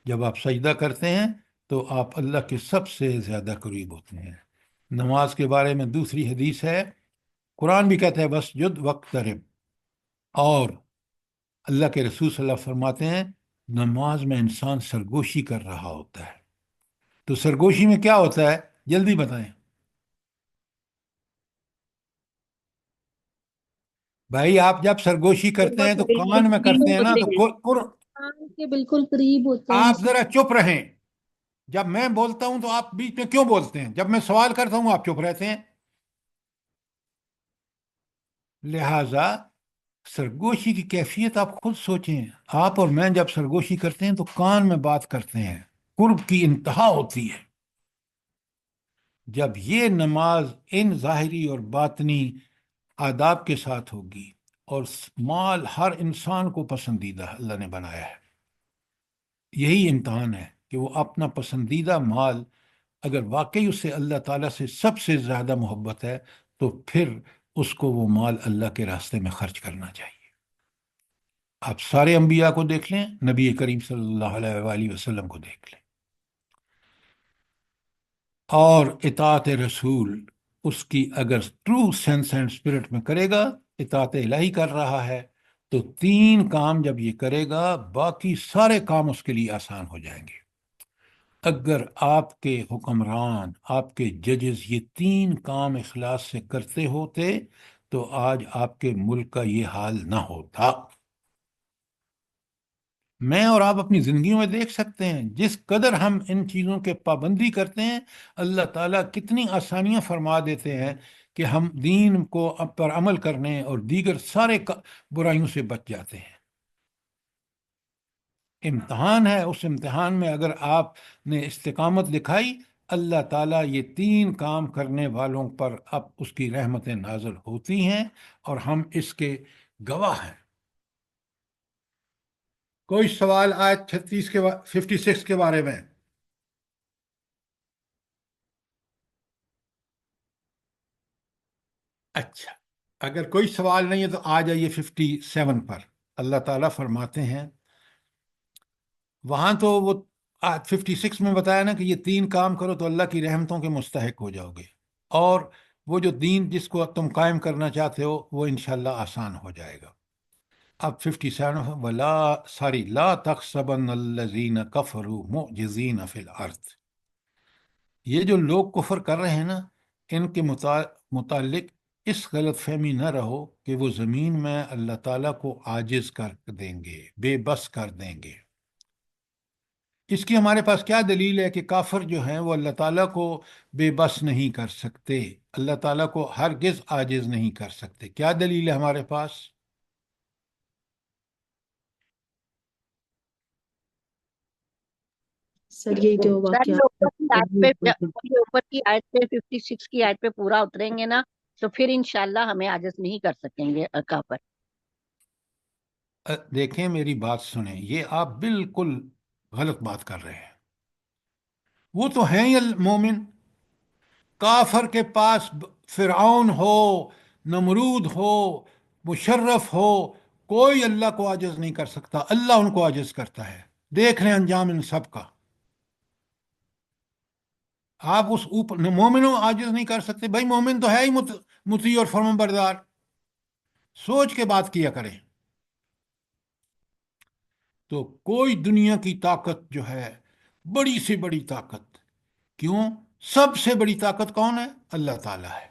جب آپ سجدہ کرتے ہیں تو آپ اللہ کے سب سے زیادہ قریب ہوتے ہیں۔ نماز کے بارے میں دوسری حدیث ہے، قرآن بھی کہتا ہے بس جد وقت قرب، اور اللہ کے رسول صلی اللہ علیہ وسلم فرماتے ہیں نماز میں انسان سرگوشی کر رہا ہوتا ہے۔ تو سرگوشی میں کیا ہوتا ہے جلدی بتائیں بھائی، آپ جب سرگوشی کرتے ہیں تو کان میں کرتے ہیں نا تو قرآن کے بالکل قریب ہوتے ہیں آپ ذرا چپ رہیں۔ جب میں بولتا ہوں تو آپ بیچ میں کیوں بولتے ہیں؟ جب میں سوال کرتا ہوں آپ چپ رہتے ہیں۔ لہذا سرگوشی کی کیفیت آپ خود سوچیں۔ آپ اور میں جب سرگوشی کرتے ہیں تو کان میں بات کرتے ہیں، قرب کی انتہا ہوتی ہے۔ جب یہ نماز ان ظاہری اور باطنی آداب کے ساتھ ہوگی، اور مال ہر انسان کو پسندیدہ اللہ نے بنایا ہے، یہی امتحان ہے کہ وہ اپنا پسندیدہ مال، اگر واقعی اسے اللہ تعالیٰ سے سب سے زیادہ محبت ہے تو پھر اس کو وہ مال اللہ کے راستے میں خرچ کرنا چاہیے۔ آپ سارے انبیاء کو دیکھ لیں، نبی کریم صلی اللہ علیہ وآلہ وسلم کو دیکھ لیں، اور اطاعت رسول اس کی اگر ٹرو سینس اینڈ اسپرٹ میں کرے گا، اطاعت الہی کر رہا ہے، تو 3 کام جب یہ کرے گا باقی سارے کام اس کے لیے آسان ہو جائیں گے۔ اگر آپ کے حکمران، آپ کے ججز یہ 3 کام اخلاص سے کرتے ہوتے تو آج آپ کے ملک کا یہ حال نہ ہوتا۔ میں اور آپ اپنی زندگیوں میں دیکھ سکتے ہیں جس قدر ہم ان چیزوں کے پابندی کرتے ہیں، اللہ تعالیٰ کتنی آسانیاں فرما دیتے ہیں کہ ہم دین کو پر عمل کرنے اور دیگر سارے برائیوں سے بچ جاتے ہیں۔ امتحان ہے، اس امتحان میں اگر آپ نے استقامت دکھائی، اللہ تعالیٰ یہ 3 کام کرنے والوں پر اب اس کی رحمتیں نازل ہوتی ہیں، اور ہم اس کے گواہ ہیں۔ کوئی سوال آیت 56 کے بارے میں؟ اچھا، اگر کوئی سوال نہیں ہے تو آ جائیے 57 پر۔ اللہ تعالیٰ فرماتے ہیں، وہاں تو وہ 56 میں بتایا نا کہ یہ 3 کام کرو تو اللہ کی رحمتوں کے مستحق ہو جاؤ گے، اور وہ جو دین جس کو تم قائم کرنا چاہتے ہو وہ انشاءاللہ آسان ہو جائے گا۔ اب 57 لا تحسبن الذین کفروا معجزین فی الارض۔ یہ جو لوگ کفر کر رہے ہیں نا، ان کے متعلق اس غلط فہمی نہ رہو کہ وہ زمین میں اللہ تعالیٰ کو عاجز کر دیں گے، بے بس کر دیں گے۔ اس کی ہمارے پاس کیا دلیل ہے کہ کافر جو ہیں وہ اللہ تعالیٰ کو بے بس نہیں کر سکتے، اللہ تعالیٰ کو ہرگز عاجز نہیں کر سکتے؟ کیا دلیل ہے ہمارے پاس؟ سر یہی جو سر یہ اوپر کی آیت پہ واقعات یہ اوپر کی آیت پہ 56 کی آیت پہ پورا اتریں گے نا تو پھر انشاءاللہ ہمیں عاجز نہیں کر سکیں گے کافر۔ دیکھیں میری بات سنیں، یہ آپ بالکل غلط بات کر رہے ہیں۔ وہ تو ہیں ہی المومن۔ کافر کے پاس فرعون ہو، نمرود ہو، مشرف ہو، کوئی اللہ کو عاجز نہیں کر سکتا، اللہ ان کو عاجز کرتا ہے۔ دیکھ لیں انجام ان سب کا۔ آپ اس اوپر مومنوں عاجز نہیں کر سکتے؟ بھائی مومن تو ہے ہی مطیع اور فرمان بردار، سوچ کے بات کیا کریں۔ تو کوئی دنیا کی طاقت جو ہے، بڑی سے بڑی طاقت، کیوں؟ سب سے بڑی طاقت کون ہے؟ اللہ تعالیٰ ہے۔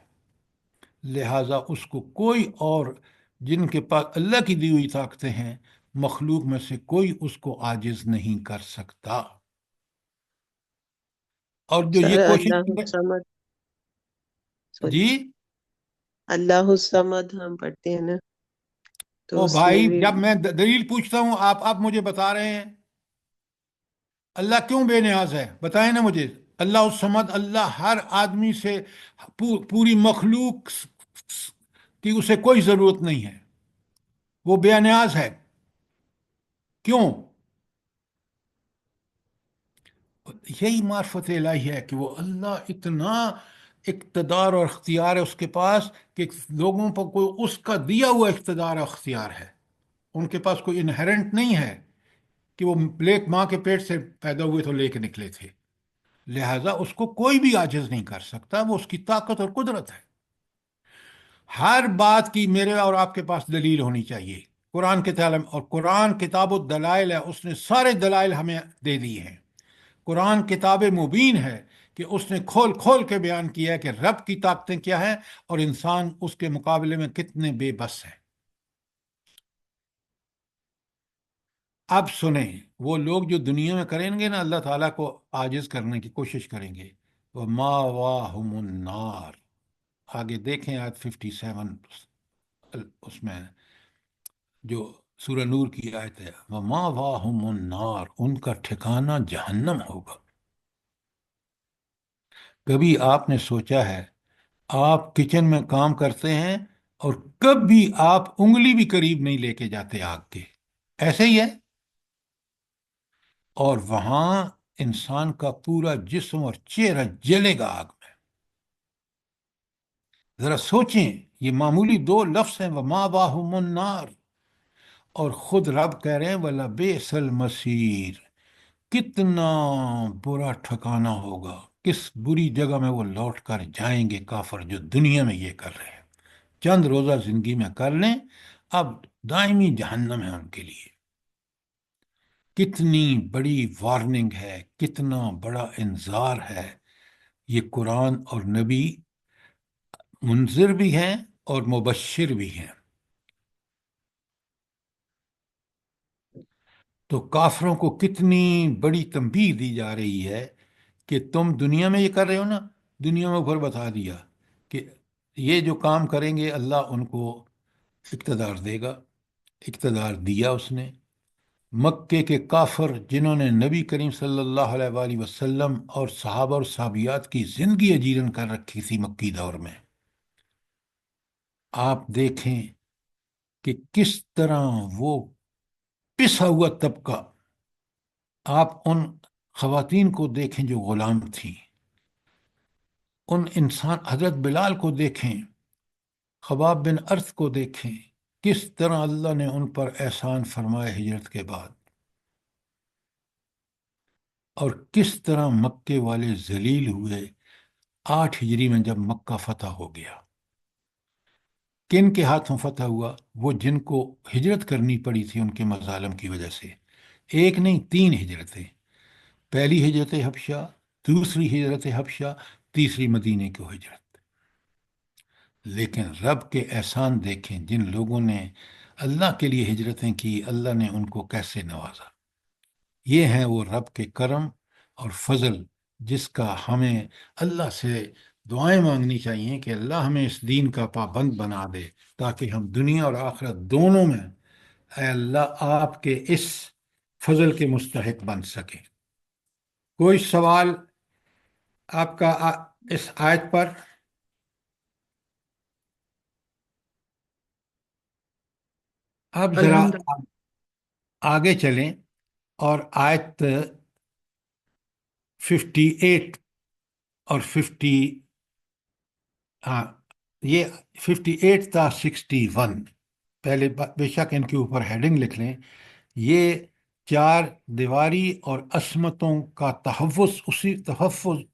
لہٰذا اس کو کوئی اور، جن کے پاس اللہ کی دی ہوئی طاقتیں ہیں، مخلوق میں سے کوئی اس کو عاجز نہیں کر سکتا۔ اور جو سر یہ کوشش اللہ الصمد، سوری، جی اللہ الصمد ہم پڑھتے ہیں نا، تو او اس میں بھائی، بھی جب میں دلیل پوچھتا ہوں آپ مجھے بتا رہے ہیں اللہ کیوں بے نیاز ہے؟ بتائیں نا مجھے۔ اللہ الصمد، اللہ ہر آدمی سے، پوری مخلوق کی اسے کوئی ضرورت نہیں ہے، وہ بے نیاز ہے۔ کیوں؟ یہی معرفت الہی ہے کہ وہ اللہ اتنا اقتدار اور اختیار ہے اس کے پاس کہ لوگوں پر کوئی اس کا دیا ہوا اقتدار اور اختیار ہے. ان کے پاس کوئی انہرنٹ نہیں ہے کہ وہ پلیٹ ماں کے پیٹ سے پیدا ہوئے تو لے کے نکلے تھے. لہذا اس کو کوئی بھی عاجز نہیں کر سکتا، وہ اس کی طاقت اور قدرت ہے. ہر بات کی میرے اور آپ کے پاس دلیل ہونی چاہیے. قرآن کے تعلیم اور قرآن کتاب الدلائل ہے، اس نے سارے دلائل ہمیں دے دی ہیں. قرآن کتاب مبین ہے کہ اس نے کھول کھول کے بیان کیا ہے کہ رب کی طاقتیں کیا ہیں اور انسان اس کے مقابلے میں کتنے بے بس ہیں. اب سنیں، وہ لوگ جو دنیا میں کریں گے نا اللہ تعالیٰ کو عاجز کرنے کی کوشش کریں گے، وہ ما واہم النار. آگے دیکھیں آیت 57 اس میں جو سورہ نور کی آیت ہے، وما واہم النار، ان کا ٹھکانہ جہنم ہوگا. کبھی آپ نے سوچا ہے آپ کچن میں کام کرتے ہیں اور کبھی آپ انگلی بھی قریب نہیں لے کے جاتے آگ کے، ایسے ہی ہے، اور وہاں انسان کا پورا جسم اور چہرہ جلے گا آگ میں. ذرا سوچیں، یہ معمولی دو لفظ ہیں، وما واہم النار، اور خود رب کہہ رہے ہیں وَلَبِئْسَ الْمَصِيرُ، کتنا برا ٹھکانہ ہوگا، کس بری جگہ میں وہ لوٹ کر جائیں گے کافر جو دنیا میں یہ کر رہے ہیں. چند روزہ زندگی میں کر لیں، اب دائمی جہنم ہے ان کے لیے. کتنی بڑی وارننگ ہے، کتنا بڑا انذار ہے. یہ قرآن اور نبی منذر بھی ہیں اور مبشر بھی ہیں. تو کافروں کو کتنی بڑی تنبیہ دی جا رہی ہے کہ تم دنیا میں یہ کر رہے ہو نا، دنیا میں اوپر بتا دیا کہ یہ جو کام کریں گے اللہ ان کو اقتدار دے گا. اقتدار دیا اس نے. مکے کے کافر جنہوں نے نبی کریم صلی اللہ علیہ وآلہ وسلم اور صحابہ اور صحابیات کی زندگی اجیرن کر رکھی تھی مکی دور میں، آپ دیکھیں کہ کس طرح وہ پسا ہوا طبقہ. آپ ان خواتین کو دیکھیں جو غلام تھیں، ان انسان حضرت بلال کو دیکھیں، خباب بن ارث کو دیکھیں، کس طرح اللہ نے ان پر احسان فرمائے ہجرت کے بعد، اور کس طرح مکے والے ذلیل ہوئے 8 ہجری میں جب مکہ فتح ہو گیا. کن کے ہاتھوں فتح ہوا؟ وہ جن کو ہجرت کرنی پڑی تھی ان کے مظالم کی وجہ سے. ایک نہیں، 3 ہجرتیں. پہلی ہجرت حبشہ، دوسری ہجرت حبشہ، تیسری مدینے کی ہجرت. لیکن رب کے احسان دیکھیں، جن لوگوں نے اللہ کے لیے ہجرتیں کی اللہ نے ان کو کیسے نوازا. یہ ہیں وہ رب کے کرم اور فضل جس کا ہمیں اللہ سے دعائیں مانگنی چاہیے کہ اللہ ہمیں اس دین کا پابند بنا دے تاکہ ہم دنیا اور آخرت دونوں میں اے اللہ آپ کے اس فضل کے مستحق بن سکیں. کوئی سوال آپ کا اس آیت پر؟ اب ذرا الحمدللہ. آگے چلیں اور آیت 58 اور ہاں یہ 58 تا 61 پہلے بے شک ان کے اوپر ہیڈنگ لکھ لیں. یہ 4 دیواری اور عصمتوں کا تحفظ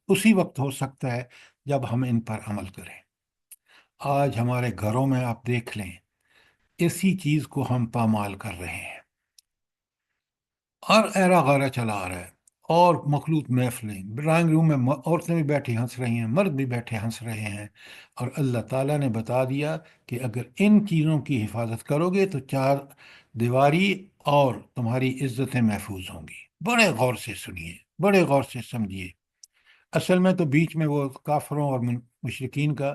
اسی وقت ہو سکتا ہے جب ہم ان پر عمل کریں. آج ہمارے گھروں میں آپ دیکھ لیں اسی چیز کو ہم پامال کر رہے ہیں، اور ایرا غیرہ چلا آ رہا ہے، اور مخلوط محفلیں، ڈرائنگ روم میں عورتیں بھی بیٹھی ہنس رہی ہیں، مرد بھی بیٹھے ہنس رہے ہیں. اور اللہ تعالیٰ نے بتا دیا کہ اگر ان چیزوں کی حفاظت کرو گے تو 4 دیواری اور تمہاری عزتیں محفوظ ہوں گی. بڑے غور سے سنیے، بڑے غور سے سمجھیے. اصل میں تو بیچ میں وہ کافروں اور مشرکین کا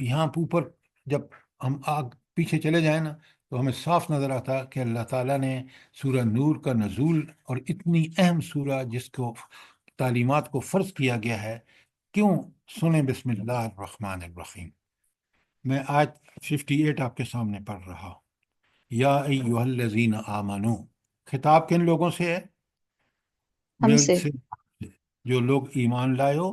یہاں اوپر جب ہم پیچھے چلے جائیں نا تو ہمیں صاف نظر آتا کہ اللہ تعالیٰ نے سورہ نور کا نزول اور اتنی اہم سورہ جس کو تعلیمات کو فرض کیا گیا ہے کیوں. سنیں بسم اللہ الرحمن الرحیم. میں آج 58 آپ کے سامنے پڑھ رہا ہوں. یا ایہا الذین آمنو، خطاب کن لوگوں سے ہے؟ ہم سے. جو لوگ ایمان لائے ہو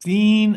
3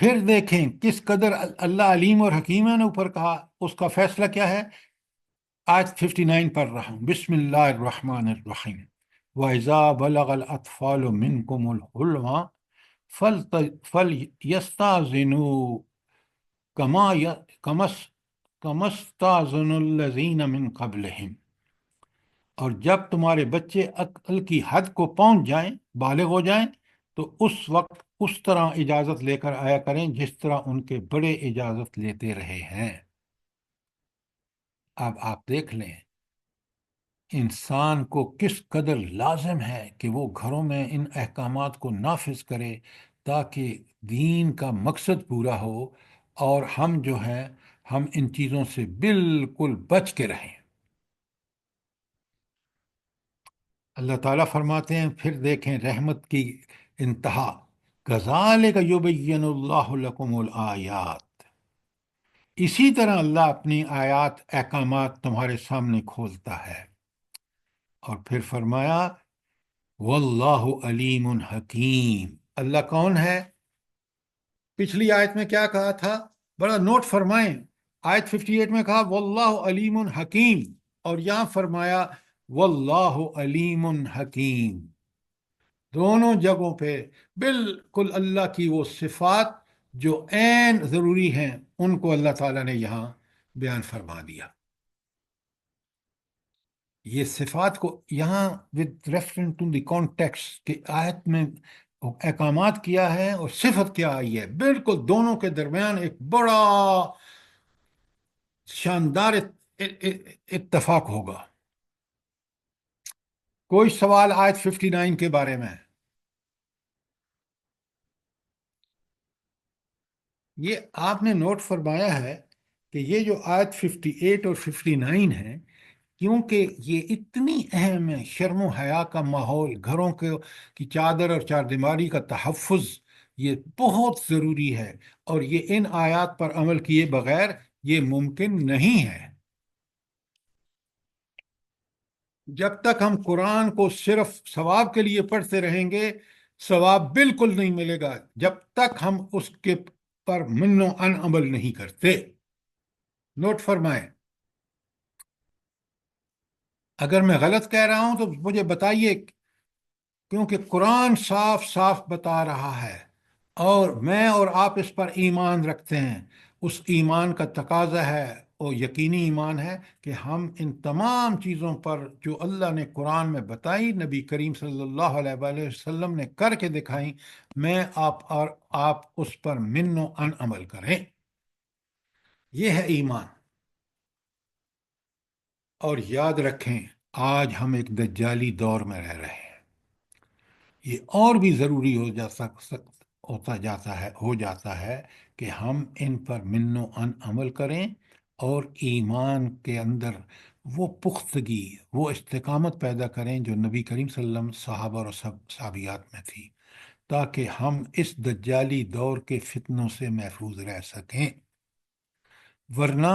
پھر دیکھیں کس قدر اللہ علیم اور حکیم ہے نے اوپر کہا، اس کا فیصلہ کیا ہے۔ آیت 59 پڑھ رہا ہوں، بسم اللہ الرحمن الرحیم۔ وَإِذَا بَلَغَ الْأَطْفَالُ مِنْكُمُ الْحُلْمَ فَلْيَسْتَأْذِنُوا كَمَا اسْتَأْذَنَ الَّذِينَ مِنْ قَبْلِهِمْ، اور جب تمہارے بچے عقل کی حد کو پہنچ جائیں، بالغ ہو جائیں، تو اس وقت اس طرح اجازت لے کر آیا کریں جس طرح ان کے بڑے اجازت لیتے رہے ہیں۔ اب آپ دیکھ لیں انسان کو کس قدر لازم ہے کہ وہ گھروں میں ان احکامات کو نافذ کرے تاکہ دین کا مقصد پورا ہو، اور ہم جو ہیں ہم ان چیزوں سے بالکل بچ کے رہیں۔ اللہ تعالیٰ فرماتے ہیں، پھر دیکھیں رحمت کی انتہا، کذالک یبین اللہ لکم الآیات، اسی طرح اللہ اپنی آیات احکامات تمہارے سامنے کھولتا ہے۔ اور پھر فرمایا واللہ علیم حکیم، اللہ کون ہے؟ پچھلی آیت میں کیا کہا تھا؟ بڑا نوٹ فرمائیں، آیت 58 میں کہا واللہ علیم حکیم، اور یہاں فرمایا واللہ علیم حکیم۔ دونوں جگہوں پہ بالکل اللہ کی وہ صفات جو عین ضروری ہیں ان کو اللہ تعالیٰ نے یہاں بیان فرما دیا۔ یہ صفات کو یہاں with reference to the context کہ آیت میں احکامات کیا ہے اور صفت کیا آئی ہے، بالکل دونوں کے درمیان ایک بڑا شاندار اتفاق ہوگا۔ کوئی سوال آیت 59 کے بارے میں؟ یہ آپ نے نوٹ فرمایا ہے کہ یہ جو آیت 58 اور 59 ہے، کیونکہ یہ اتنی اہم ہے، شرم و حیا کا ماحول، گھروں کی چادر اور چار دیواری کا تحفظ، یہ بہت ضروری ہے، اور یہ ان آیات پر عمل کیے بغیر یہ ممکن نہیں ہے۔ جب تک ہم قرآن کو صرف ثواب کے لیے پڑھتے رہیں گے، ثواب بالکل نہیں ملے گا جب تک ہم اس کے پر من و ان عمل نہیں کرتے۔ نوٹ فرمائیں، اگر میں غلط کہہ رہا ہوں تو مجھے بتائیے، کیونکہ قرآن صاف صاف بتا رہا ہے اور میں اور آپ اس پر ایمان رکھتے ہیں۔ اس ایمان کا تقاضا ہے، وہ یقینی ایمان ہے کہ ہم ان تمام چیزوں پر جو اللہ نے قرآن میں بتائی، نبی کریم صلی اللہ علیہ وآلہ وسلم نے کر کے دکھائیں، میں آپ اور آپ اس پر من و ان عمل کریں۔ یہ ہے ایمان۔ اور یاد رکھیں آج ہم ایک دجالی دور میں رہ رہے ہیں، یہ اور بھی ضروری ہو جاتا ہے کہ ہم ان پر من و ان عمل کریں اور ایمان کے اندر وہ پختگی، وہ استقامت پیدا کریں جو نبی کریم صلی اللہ علیہ وسلم صحابہ اور صحابیات میں تھی، تاکہ ہم اس دجالی دور کے فتنوں سے محفوظ رہ سکیں۔ ورنہ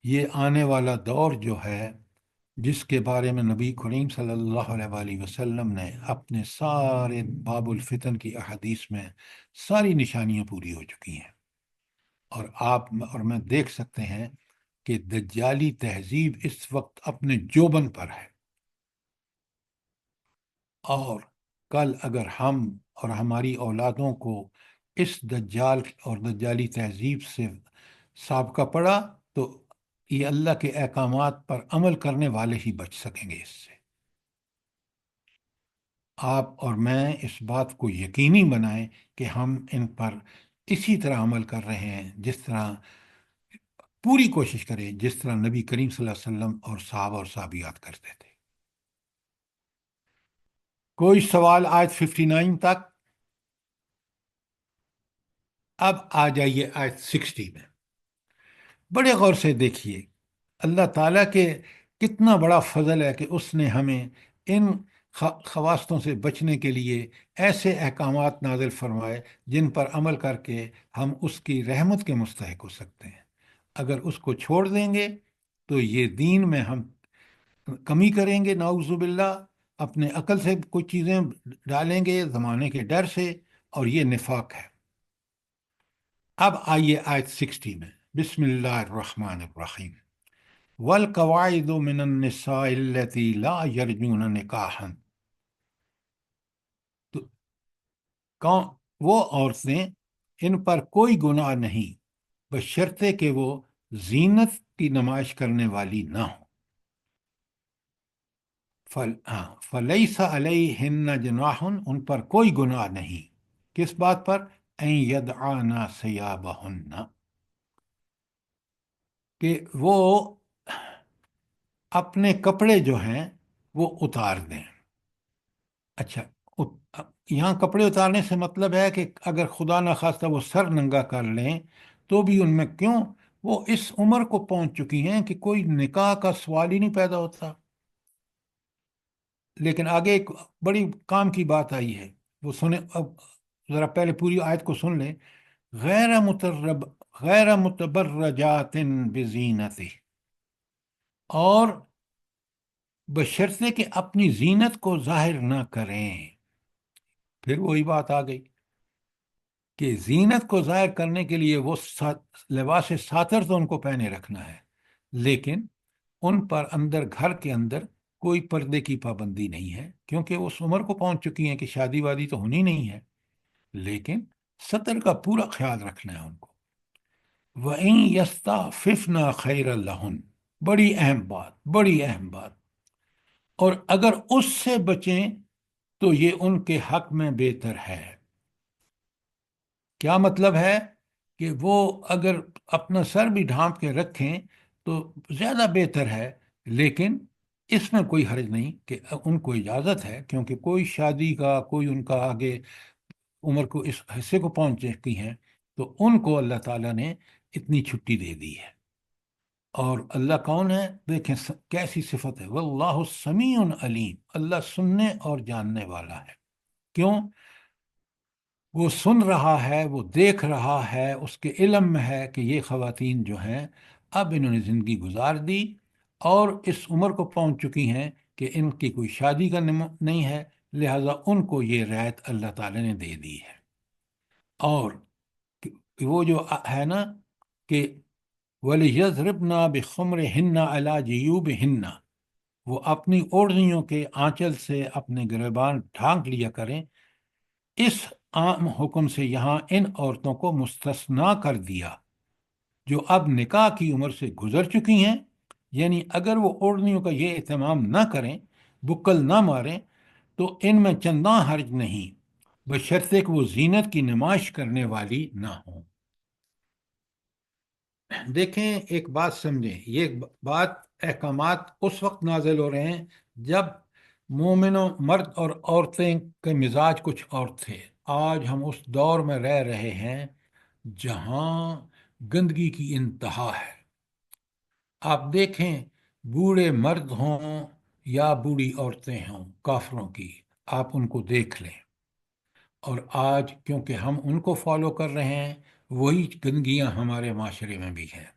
یہ آنے والا دور جو ہے، جس کے بارے میں نبی کریم صلی اللہ علیہ وآلہ وسلم نے اپنے سارے باب الفتن کی احادیث میں ساری نشانیاں پوری ہو چکی ہیں، اور آپ اور میں دیکھ سکتے ہیں کہ دجالی تہذیب اس وقت اپنے جوبن پر ہے، اور کل اگر ہم اور ہماری اولادوں کو اس دجال اور دجالی تہذیب سے سابقہ پڑا تو یہ اللہ کے احکامات پر عمل کرنے والے ہی بچ سکیں گے اس سے۔ آپ اور میں اس بات کو یقینی بنائیں کہ ہم ان پر اسی طرح عمل کر رہے ہیں، جس طرح پوری کوشش کریں جس طرح نبی کریم صلی اللہ علیہ وسلم اور صحابہ اور صحابیات کرتے تھے۔ کوئی سوال آیت 59 تک؟ اب آ جائیے آیت 60 میں، بڑے غور سے دیکھیے اللہ تعالیٰ کے کتنا بڑا فضل ہے کہ اس نے ہمیں ان خواستوں سے بچنے کے لیے ایسے احکامات نازل فرمائے جن پر عمل کر کے ہم اس کی رحمت کے مستحق ہو سکتے ہیں۔ اگر اس کو چھوڑ دیں گے تو یہ دین میں ہم کمی کریں گے، نعوذ باللہ، اپنے عقل سے کچھ چیزیں ڈالیں گے زمانے کے ڈر سے، اور یہ نفاق ہے۔ اب آئیے آیت 60 میں، بسم اللہ الرحمن الرحیم، والقواعد من النساء التي لا يرجون نکاحا، تو کون وہ عورتیں ان پر کوئی گناہ نہیں بشرطے کہ وہ زینت کی نمائش کرنے والی نہ ہوں، فلیس علیہن جناح، ان پر کوئی گناہ نہیں، کس بات پر؟ ان یدعانا ثیابہن، کہ وہ اپنے کپڑے جو ہیں وہ اتار دیں۔ اچھا، یہاں کپڑے اتارنے سے مطلب ہے کہ اگر خدا نخواستہ وہ سر ننگا کر لیں تو بھی ان میں کیوں، وہ اس عمر کو پہنچ چکی ہیں کہ کوئی نکاح کا سوال ہی نہیں پیدا ہوتا۔ لیکن آگے ایک بڑی کام کی بات آئی ہے، وہ سنیں، اب ذرا پہلے پوری آیت کو سن لیں۔ غیر متبرجات بزینت، اور بشرطے کہ اپنی زینت کو ظاہر نہ کریں۔ پھر وہی بات آ گئی کہ زینت کو ظاہر کرنے کے لیے وہ لباس ساتر تو ان کو پہنے رکھنا ہے، لیکن ان پر اندر گھر کے اندر کوئی پردے کی پابندی نہیں ہے، کیونکہ وہ اس عمر کو پہنچ چکی ہیں کہ شادی وادی تو ہونی نہیں ہے، لیکن ستر کا پورا خیال رکھنا ہے ان کو۔ وَإِن يَسْتَعْفِفْنَ خَيْرًا لَهُنَّ، بڑی اہم بات، بڑی اہم بات، اور اگر اس سے بچیں تو یہ ان کے حق میں بہتر ہے۔ کیا مطلب ہے؟ کہ وہ اگر اپنا سر بھی ڈھانپ کے رکھیں تو زیادہ بہتر ہے، لیکن اس میں کوئی حرج نہیں کہ ان کو اجازت ہے، کیونکہ کوئی شادی کا کوئی ان کا آگے عمر کو اس حصے کو پہنچ چکی ہیں، تو ان کو اللہ تعالیٰ نے اتنی چھٹی دے دی ہے۔ اور اللہ کون ہے؟ دیکھیں کیسی صفت ہے، واللہ سمیع علیم، اللہ سننے اور جاننے والا ہے۔ کیوں؟ وہ سن رہا ہے، وہ دیکھ رہا ہے، اس کے علم میں ہے کہ یہ خواتین جو ہیں اب انہوں نے زندگی گزار دی اور اس عمر کو پہنچ چکی ہیں کہ ان کی کوئی شادی کا نہیں ہے، لہذا ان کو یہ رعایت اللہ تعالی نے دے دی ہے۔ اور وہ جو ہے نا کہ وَلِيَضْرِبْنَ بِخُمُرِهِنَّ عَلَى جِيُوبِهِنَّ، وہ اپنی اوڑھنیوں کے آنچل سے اپنے گریبان ڈھانک لیا کریں۔ اس عام حکم سے یہاں ان عورتوں کو مستثنا کر دیا جو اب نکاح کی عمر سے گزر چکی ہیں، یعنی اگر وہ اوڑھنیوں کا یہ اہتمام نہ کریں، بکل نہ ماریں، تو ان میں چنداں حرج نہیں، بشرطے کہ وہ زینت کی نمائش کرنے والی نہ ہوں۔ دیکھیں ایک بات سمجھیں، یہ بات احکامات اس وقت نازل ہو رہے ہیں جب مومنوں مرد اور عورتیں کے مزاج کچھ اور تھے۔ آج ہم اس دور میں رہ رہے ہیں جہاں گندگی کی انتہا ہے۔ آپ دیکھیں، بوڑھے مرد ہوں یا بوڑھی عورتیں ہوں کافروں کی، آپ ان کو دیکھ لیں، اور آج کیونکہ ہم ان کو فالو کر رہے ہیں، وہی گندگیاں ہمارے معاشرے میں بھی ہیں۔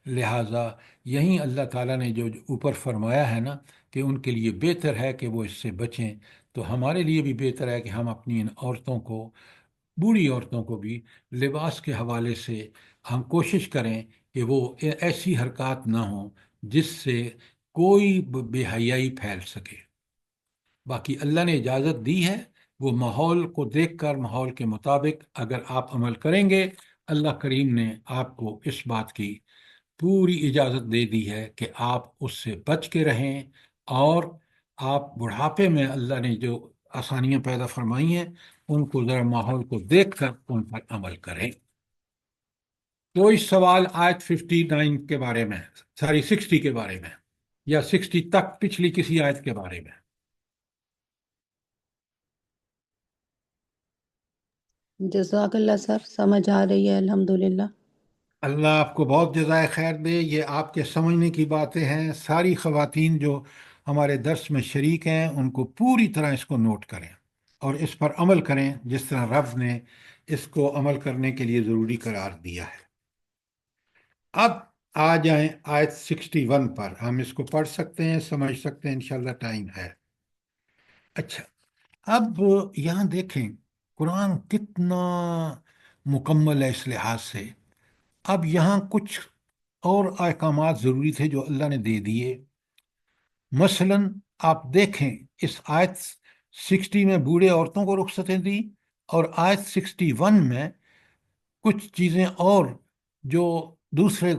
لہٰذا یہیں اللہ تعالیٰ نے جو اوپر فرمایا ہے نا کہ ان کے لیے بہتر ہے کہ وہ اس سے بچیں، تو ہمارے لیے بھی بہتر ہے کہ ہم اپنی ان عورتوں کو، بوڑھی عورتوں کو بھی لباس کے حوالے سے ہم کوشش کریں کہ وہ ایسی حرکات نہ ہوں جس سے کوئی بے حیائی پھیل سکے۔ باقی اللہ نے اجازت دی ہے، وہ ماحول کو دیکھ کر ماحول کے مطابق اگر آپ عمل کریں گے، اللہ کریم نے آپ کو اس بات کی پوری اجازت دے دی ہے کہ آپ اس سے بچ کے رہیں، اور آپ بڑھاپے میں اللہ نے جو آسانیاں پیدا فرمائی ہیں ان کو ذرا ماحول کو دیکھ کر ان پر عمل کریں۔ کوئی سوال آیت 59 کے بارے میں، 60 کے بارے میں، یا 60 تک پچھلی کسی آیت کے بارے میں؟ جزاک اللہ سر، سمجھ آ رہی ہے الحمدللہ۔ اللہ آپ کو بہت جزائے خیر دے، یہ آپ کے سمجھنے کی باتیں ہیں۔ ساری خواتین جو ہمارے درس میں شریک ہیں ان کو پوری طرح اس کو نوٹ کریں اور اس پر عمل کریں جس طرح رب نے اس کو عمل کرنے کے لیے ضروری قرار دیا ہے۔ اب آ جائیں آیت 61 پر، ہم اس کو پڑھ سکتے ہیں، سمجھ سکتے ہیں، انشاءاللہ ٹائم ہے۔ اچھا، اب یہاں دیکھیں قرآن کتنا مکمل ہے اس لحاظ سے۔ اب یہاں کچھ اور احکامات ضروری تھے جو اللہ نے دے دیے۔ مثلا آپ دیکھیں اس آیت 60 میں بوڑھے عورتوں کو رخصتیں دی، اور آیت 61 میں کچھ چیزیں اور جو دوسرے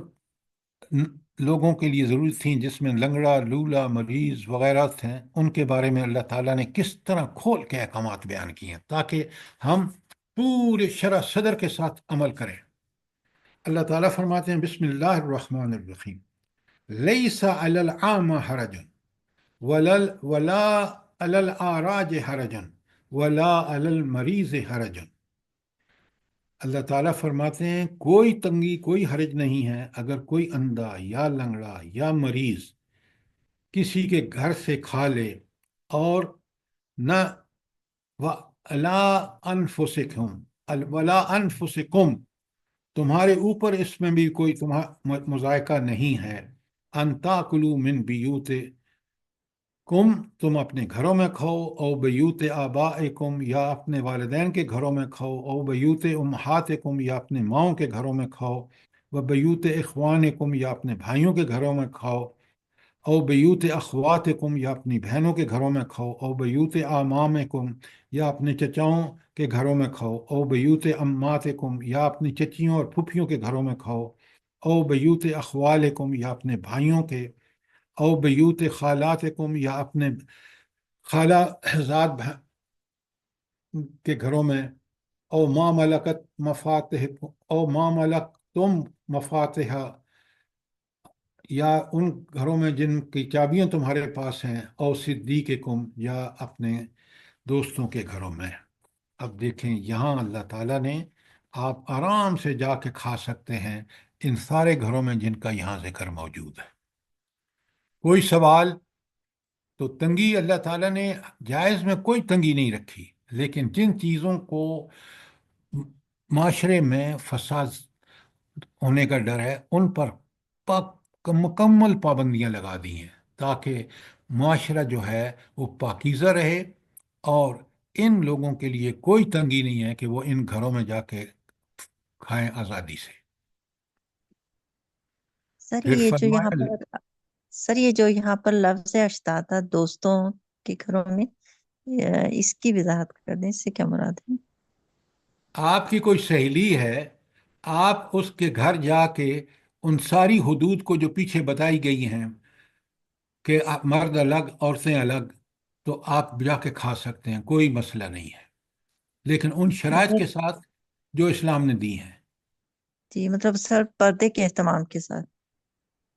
لوگوں کے لیے ضروری تھیں، جس میں لنگڑا، لولا، مریض وغیرہ تھے، ان کے بارے میں اللہ تعالیٰ نے کس طرح کھول کے احکامات بیان کیے ہیں تاکہ ہم پورے شرح صدر کے ساتھ عمل کریں۔ اللہ تعالیٰ فرماتے ہیں بسم اللہ الرحمن الرحیم، لیس علی العام حرج ولا علی الاعراج حرج ولا علی المریض حرج۔ اللہ تعالیٰ فرماتے ہیں کوئی تنگی، کوئی حرج نہیں ہے اگر کوئی اندھا یا لنگڑا یا مریض کسی کے گھر سے کھا لے، اور نہ وَعَلَىٰ أَنفُسِكُمْ وَلَا أَنفُسِكُمْ، تمہارے اوپر اس میں بھی کوئی مذائقہ نہیں ہے، أَن تَأْكُلُوا مِن بِيُوتِكُمْ، تم اپنے گھروں میں کھاؤ، او بیوت آبائکم، یا اپنے والدین کے گھروں میں کھاؤ، او بیوت امہاتکم، یا اپنے ماؤں کے گھروں میں کھاؤ، و بیوت اخوانکم، یا اپنے بھائیوں کے گھروں میں کھاؤ، او بیوت اخواتکم، یا اپنی بہنوں کے گھروں میں کھاؤ، او بیوت آمامکم، یا اپنے چچاؤں کے گھروں میں کھاؤ، او بیوت اماتکم، یا اپنی چچیوں اور پھپھیوں کے گھروں میں کھاؤ، او بیوت اخوالکم، یا اپنے بھائیوں کے، او بیوت خالاتکم، یا اپنے خالہ زاد کے گھروں میں، او ما ملکت مفاتح، او ما ملک تم مفاتح، یا ان گھروں میں جن کی چابیاں تمہارے پاس ہیں، او صدیقکم، یا اپنے دوستوں کے گھروں میں۔ اب دیکھیں یہاں اللہ تعالیٰ نے آپ آرام سے جا کے کھا سکتے ہیں ان سارے گھروں میں جن کا یہاں ذکر موجود ہے۔ کوئی سوال؟ تو تنگی اللہ تعالیٰ نے جائز میں کوئی تنگی نہیں رکھی، لیکن جن چیزوں کو معاشرے میں فساد ہونے کا ڈر ہے ان پر مکمل پابندیاں لگا دی ہیں تاکہ معاشرہ جو ہے وہ پاکیزہ رہے، اور ان لوگوں کے لیے کوئی تنگی نہیں ہے کہ وہ ان گھروں میں جا کے کھائیں آزادی سے۔ سر پھر یہ جو یہاں فرمایا پر سر یہ جو یہاں پر لفظ اشتاتا دوستوں کے گھروں میں، اس کی وضاحت کر دیں، اس سے کیا مراد ہے؟ آپ کی کوئی سہیلی ہے، آپ اس کے گھر جا کے ان ساری حدود کو جو پیچھے بتائی گئی ہیں کہ مرد الگ عورتیں الگ، تو آپ جا کے کھا سکتے ہیں، کوئی مسئلہ نہیں ہے، لیکن ان شرائط کے مطلب ساتھ جو اسلام نے دی ہیں۔ جی، مطلب سر پردے کے اہتمام کے ساتھ۔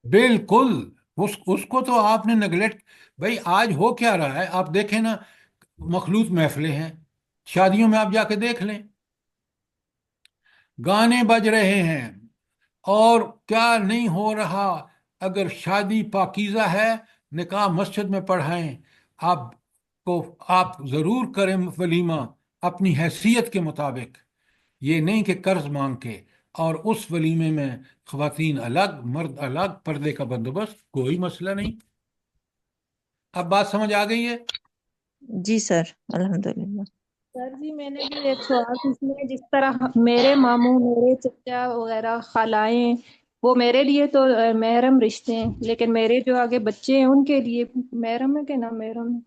بالکل، اس کو تو آپ نے نگلیکٹ، بھائی آج ہو کیا رہا ہے آپ دیکھیں نا، مخلوط محفلیں ہیں، شادیوں میں آپ جا کے دیکھ لیں، گانے بج رہے ہیں، اور کیا نہیں ہو رہا۔ اگر شادی پاکیزہ ہے، نکاح مسجد میں پڑھائیں، آپ کو آپ ضرور کریں ولیمہ اپنی حیثیت کے مطابق، یہ نہیں کہ قرض مانگ کے، اور اس ولیمے میں خواتین الگ مرد الگ، پردے کا بندوبست، کوئی مسئلہ نہیں۔ اب بات سمجھ آ گئی ہے؟ جی سر، الحمدللہ۔ سر جی میں نے بھی ایک سوال پوچھنا ہے، جس طرح میرے ماموں، میرے چچا وغیرہ، خالائیں، وہ میرے لیے تو محرم رشتے ہیں، لیکن میرے جو آگے بچے ہیں ان کے لیے محرم ہے کہ نہ محرم ہے؟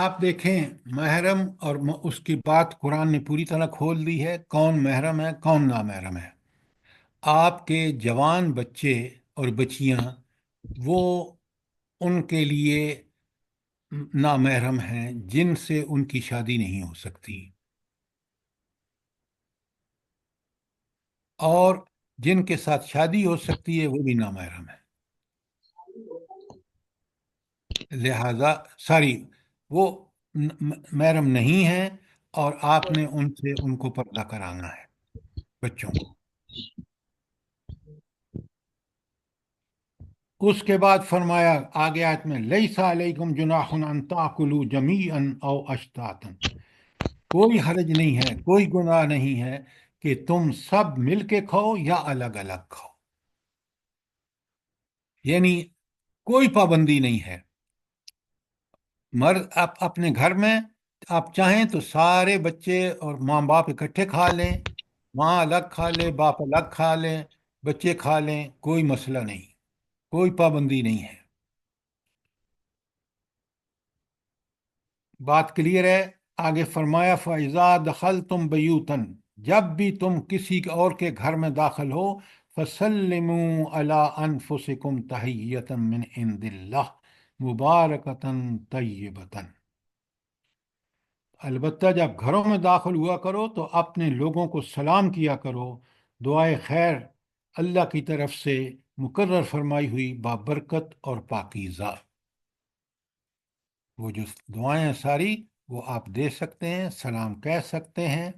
آپ دیکھیں محرم اور اس کی بات قرآن نے پوری طرح کھول دی ہے، کون محرم ہے کون نامحرم ہے۔ آپ کے جوان بچے اور بچیاں وہ ان کے لیے نامحرم ہیں جن سے ان کی شادی نہیں ہو سکتی، اور جن کے ساتھ شادی ہو سکتی ہے وہ بھی نامحرم ہے، لہذا ساری وہ محرم نہیں ہے، اور آپ نے ان سے ان کو پردہ کرانا ہے بچوں کو۔ اس کے بعد فرمایا آگے آیت میں لیس علیکم جناح ان تاکلوا جمیعا او اشتاتا، کوئی حرج نہیں ہے، کوئی گناہ نہیں ہے کہ تم سب مل کے کھاؤ یا الگ الگ کھاؤ، یعنی کوئی پابندی نہیں ہے۔ مرد اپنے گھر میں آپ چاہیں تو سارے بچے اور ماں باپ اکٹھے کھا لیں، ماں الگ کھا لے، باپ الگ کھا لیں، بچے کھا لیں، کوئی مسئلہ نہیں، کوئی پابندی نہیں ہے۔ بات کلیئر ہے؟ آگے فرمایا فَإِذَا دَخَلْتُمْ بَيُوتًا، جب بھی تم کسی اور کے گھر میں داخل ہو، فَسَلِّمُوا عَلَىٰ أَنفُسِكُمْ تَحِيَّةً مِّنْ عِندِ اللَّهِ مُبَارَكَةً طَيِّبَةً۔ البتہ جب گھروں میں داخل ہوا کرو تو اپنے لوگوں کو سلام کیا کرو، دعائے خیر اللہ کی طرف سے مقرر فرمائی ہوئی بابرکت اور پاکیزہ۔ وہ جو دعائیں ہیں ساری وہ آپ دے سکتے ہیں، سلام کہہ سکتے ہیں۔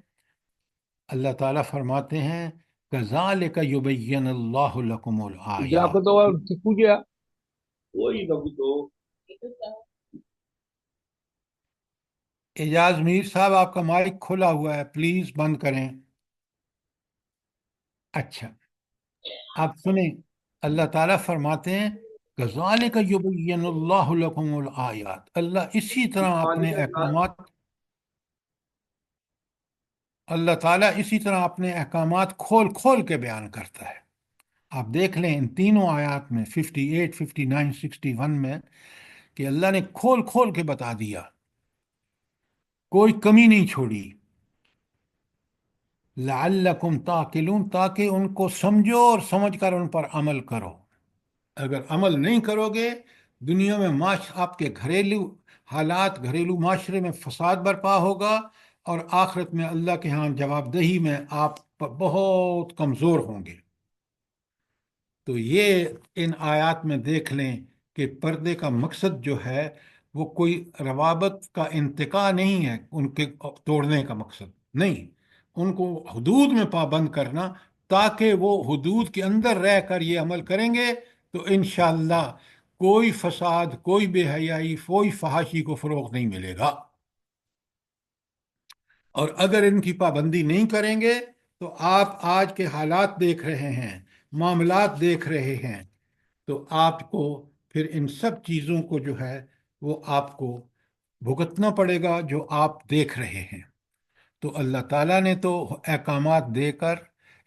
اللہ تعالیٰ فرماتے ہیں كَذَلِكَ يُبَيِّنُ اللَّهُ لَكُمُ الْآيَاتِ۔ اعجاز میر صاحب آپ کا مائک کھلا ہوا ہے، پلیز بند کریں۔ اچھا، آپ سنیں، اللہ تعالیٰ فرماتے ہیں كَذَلِكَ يُبَيِّنُ اللَّهُ لَكُمُ الْآيَاتِ، اللہ اسی طرح اپنے احکامات، اللہ تعالیٰ اسی طرح اپنے احکامات کھول کھول کے بیان کرتا ہے۔ آپ دیکھ لیں ان تینوں آیات میں 58، 59، 61 میں کہ اللہ نے کھول کھول کے بتا دیا، کوئی کمی نہیں چھوڑی۔ لعلکم تعقلون، تاکہ ان کو سمجھو اور سمجھ کر ان پر عمل کرو۔ اگر عمل نہیں کرو گے، دنیا میں آپ کے گھریلو حالات، گھریلو معاشرے میں فساد برپا ہوگا، اور آخرت میں اللہ کے ہاں جواب دہی میں آپ بہت کمزور ہوں گے۔ تو یہ ان آیات میں دیکھ لیں کہ پردے کا مقصد جو ہے وہ کوئی روابط کا انتقاء نہیں ہے، ان کے توڑنے کا مقصد نہیں، ان کو حدود میں پابند کرنا، تاکہ وہ حدود کے اندر رہ کر یہ عمل کریں گے تو انشاءاللہ کوئی فساد، کوئی بے حیائی، کوئی فحاشی کو فروغ نہیں ملے گا۔ اور اگر ان کی پابندی نہیں کریں گے تو آپ آج کے حالات دیکھ رہے ہیں، معاملات دیکھ رہے ہیں، تو آپ کو پھر ان سب چیزوں کو جو ہے وہ آپ کو بھگتنا پڑے گا جو آپ دیکھ رہے ہیں۔ تو اللہ تعالیٰ نے تو احکامات دے کر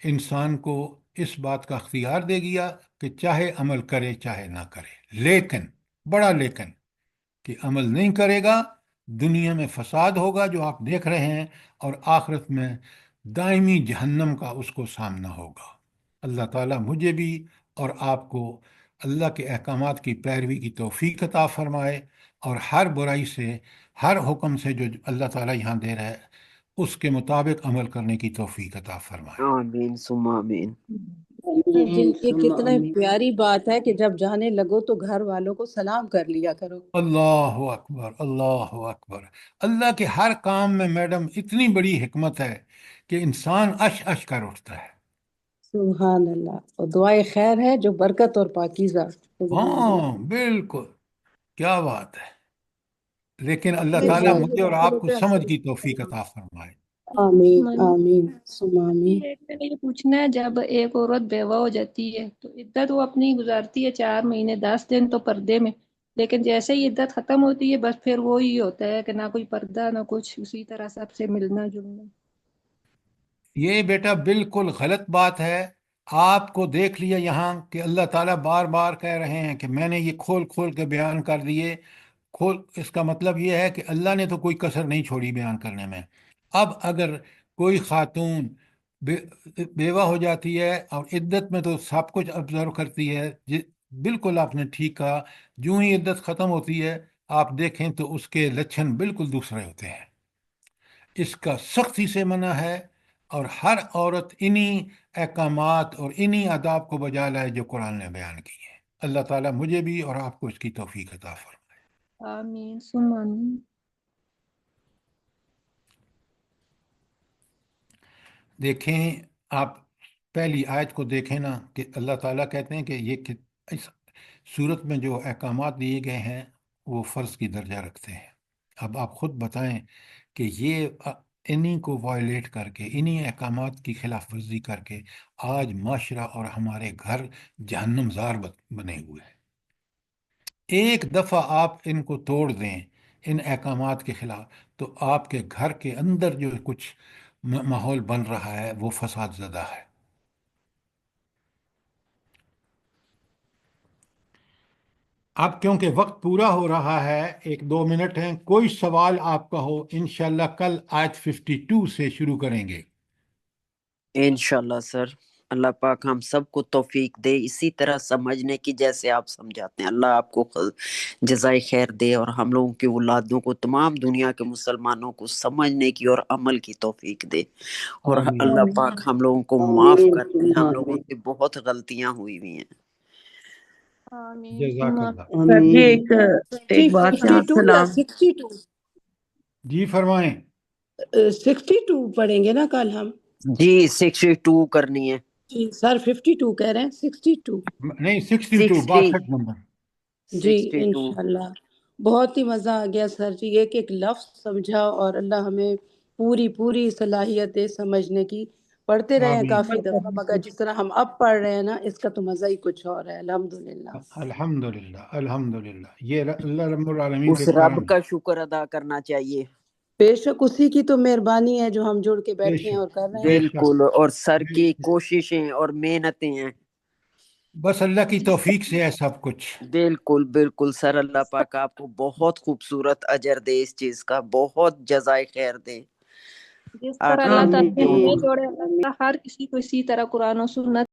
انسان کو اس بات کا اختیار دے دیا کہ چاہے عمل کرے چاہے نہ کرے، لیکن بڑا لیکن کہ عمل نہیں کرے گا، دنیا میں فساد ہوگا جو آپ دیکھ رہے ہیں، اور آخرت میں دائمی جہنم کا اس کو سامنا ہوگا۔ اللہ تعالیٰ مجھے بھی اور آپ کو اللہ کے احکامات کی پیروی کی توفیق عطا فرمائے، اور ہر برائی سے، ہر حکم سے جو اللہ تعالیٰ یہاں دے رہا ہے اس کے مطابق عمل کرنے کی توفیق عطا فرمائے۔ آمین ثم آمین۔ جی، آمین یہ ثم کتنا آمین۔ پیاری بات ہے کہ جب جانے لگو تو گھر والوں کو سلام کر لیا کرو۔ اللہ اکبر، اللہ اکبر۔ اللہ کے ہر کام میں میڈم اتنی بڑی حکمت ہے کہ انسان اش اش کر اٹھتا ہے۔ سبحان اللہ، اور دعائے خیر ہے جو برکت اور پاکیزہ۔ سبحان اللہ۔ ہاں بالکل، کیا بات ہے۔ لیکن اللہ میں تعالیٰ جزاک مجھے اور آپ کو سمجھ کی توفیق عطا فرمائے۔ آمین من آمین ثم آمین۔ میں نے یہ پوچھنا ہے، جب ایک عورت بیوہ ہو جاتی ہے تو عدت وہ اپنی گزارتی ہے 4 مہینے 10 دن تو پردے میں، لیکن جیسے ہی عدت ختم ہوتی ہے بس پھر وہی ہوتا ہے کہ نہ کوئی پردہ نہ کچھ، اسی طرح سب سے ملنا جلنا۔ یہ بیٹا بالکل غلط بات ہے۔ آپ کو دیکھ لیا یہاں کہ اللہ تعالیٰ بار بار کہہ رہے ہیں کہ میں نے یہ کھول کھول کے بیان کر دیے، کھول، اس کا مطلب یہ ہے کہ اللہ نے تو کوئی کسر نہیں چھوڑی بیان کرنے میں۔ اب اگر کوئی خاتون بیوہ ہو جاتی ہے اور عدت میں تو سب کچھ آبزرو کرتی ہے، بالکل آپ نے ٹھیک کہا، جو ہی عدت ختم ہوتی ہے آپ دیکھیں تو اس کے لچھن بالکل دوسرے ہوتے ہیں۔ اس کا سختی سے منع ہے، اور ہر عورت انہی احکامات اور انہی آداب کو بجا لائے جو قرآن نے بیان کی ہے۔ اللہ تعالیٰ مجھے بھی اور آپ کو اس کی توفیق عطا فرمائے۔ آمین ثم آمین۔ دیکھیں آپ پہلی آیت کو دیکھیں نا کہ اللہ تعالیٰ کہتے ہیں کہ اس صورت میں جو احکامات دیے گئے ہیں وہ فرض کی درجہ رکھتے ہیں۔ اب آپ خود بتائیں کہ یہ انہی کو وائلیٹ کر کے، انہی احکامات کی خلاف ورزی کر کے آج معاشرہ اور ہمارے گھر جہنم زار بنے ہوئے ہیں۔ ایک دفعہ آپ ان کو توڑ دیں، ان احکامات کے خلاف، تو آپ کے گھر کے اندر جو کچھ ماحول بن رہا ہے وہ فساد زدہ ہے۔ اب کیونکہ وقت پورا ہو رہا ہے، 1-2 منٹ ہیں، کوئی سوال آپ کا ہو انشاءاللہ کل آیت 52 سے شروع کریں گے۔ انشاءاللہ سر، اللہ پاک ہم سب کو توفیق دے اسی طرح سمجھنے کی جیسے آپ سمجھاتے ہیں۔ اللہ آپ کو جزائے خیر دے، اور ہم لوگوں کی اولادوں کو، تمام دنیا کے مسلمانوں کو سمجھنے کی اور عمل کی توفیق دے، اور آمین۔ اللہ پاک ہم لوگوں کو معاف کر دے، ہم لوگوں سے بہت غلطیاں ہوئی ہوئی ہیں۔ آمین جزاک ثم اللہ۔ سر جی ایک بات یہاں 52 یا سلام 62؟ جی فرمائیں۔ 62 پڑھیں گے نا کل ہم؟ جی 62 کرنی ہے۔ جی سر 52 کہہ رہے ہیں 62؟ نہیں 62، 62 نمبر۔ جی 62 انشاءاللہ بہت ہی مزہ آ گیا سر جی، ایک ایک لفظ سمجھا، اور اللہ ہمیں پوری صلاحیت دے سمجھنے کی۔ پڑھتے رہے ہیں آمین کافی دفعہ، مگر جس طرح ہم اب پڑھ رہے ہیں نا، اس کا تو مزہ ہی کچھ اور ہے۔ الحمدللہ۔ الحمدللہ، الحمدللہ، یہ اللہ رب العالمین اس کے رب کرم کا شکر ادا کرنا چاہیے۔ بے شک اسی کی تو مہربانی ہے جو ہم جڑ کے بے بیٹھے ہیں اور شک، کر رہے ہیں۔ بے شک، بالکل، اور سر بے کی شک۔ کوششیں اور محنتیں ہیں۔ بس اللہ کی توفیق سے ہے سب کچھ۔ بالکل بالکل سر، اللہ پاک آپ کو بہت خوبصورت اجر دے اس چیز کا، بہت جزائے خیر دے۔ جس طرح آپ اللہ ہم تعالیٰ نے جو ہمیں جوڑے، اللہ تعالیٰ ہر کسی کو اسی طرح قرآن و سنت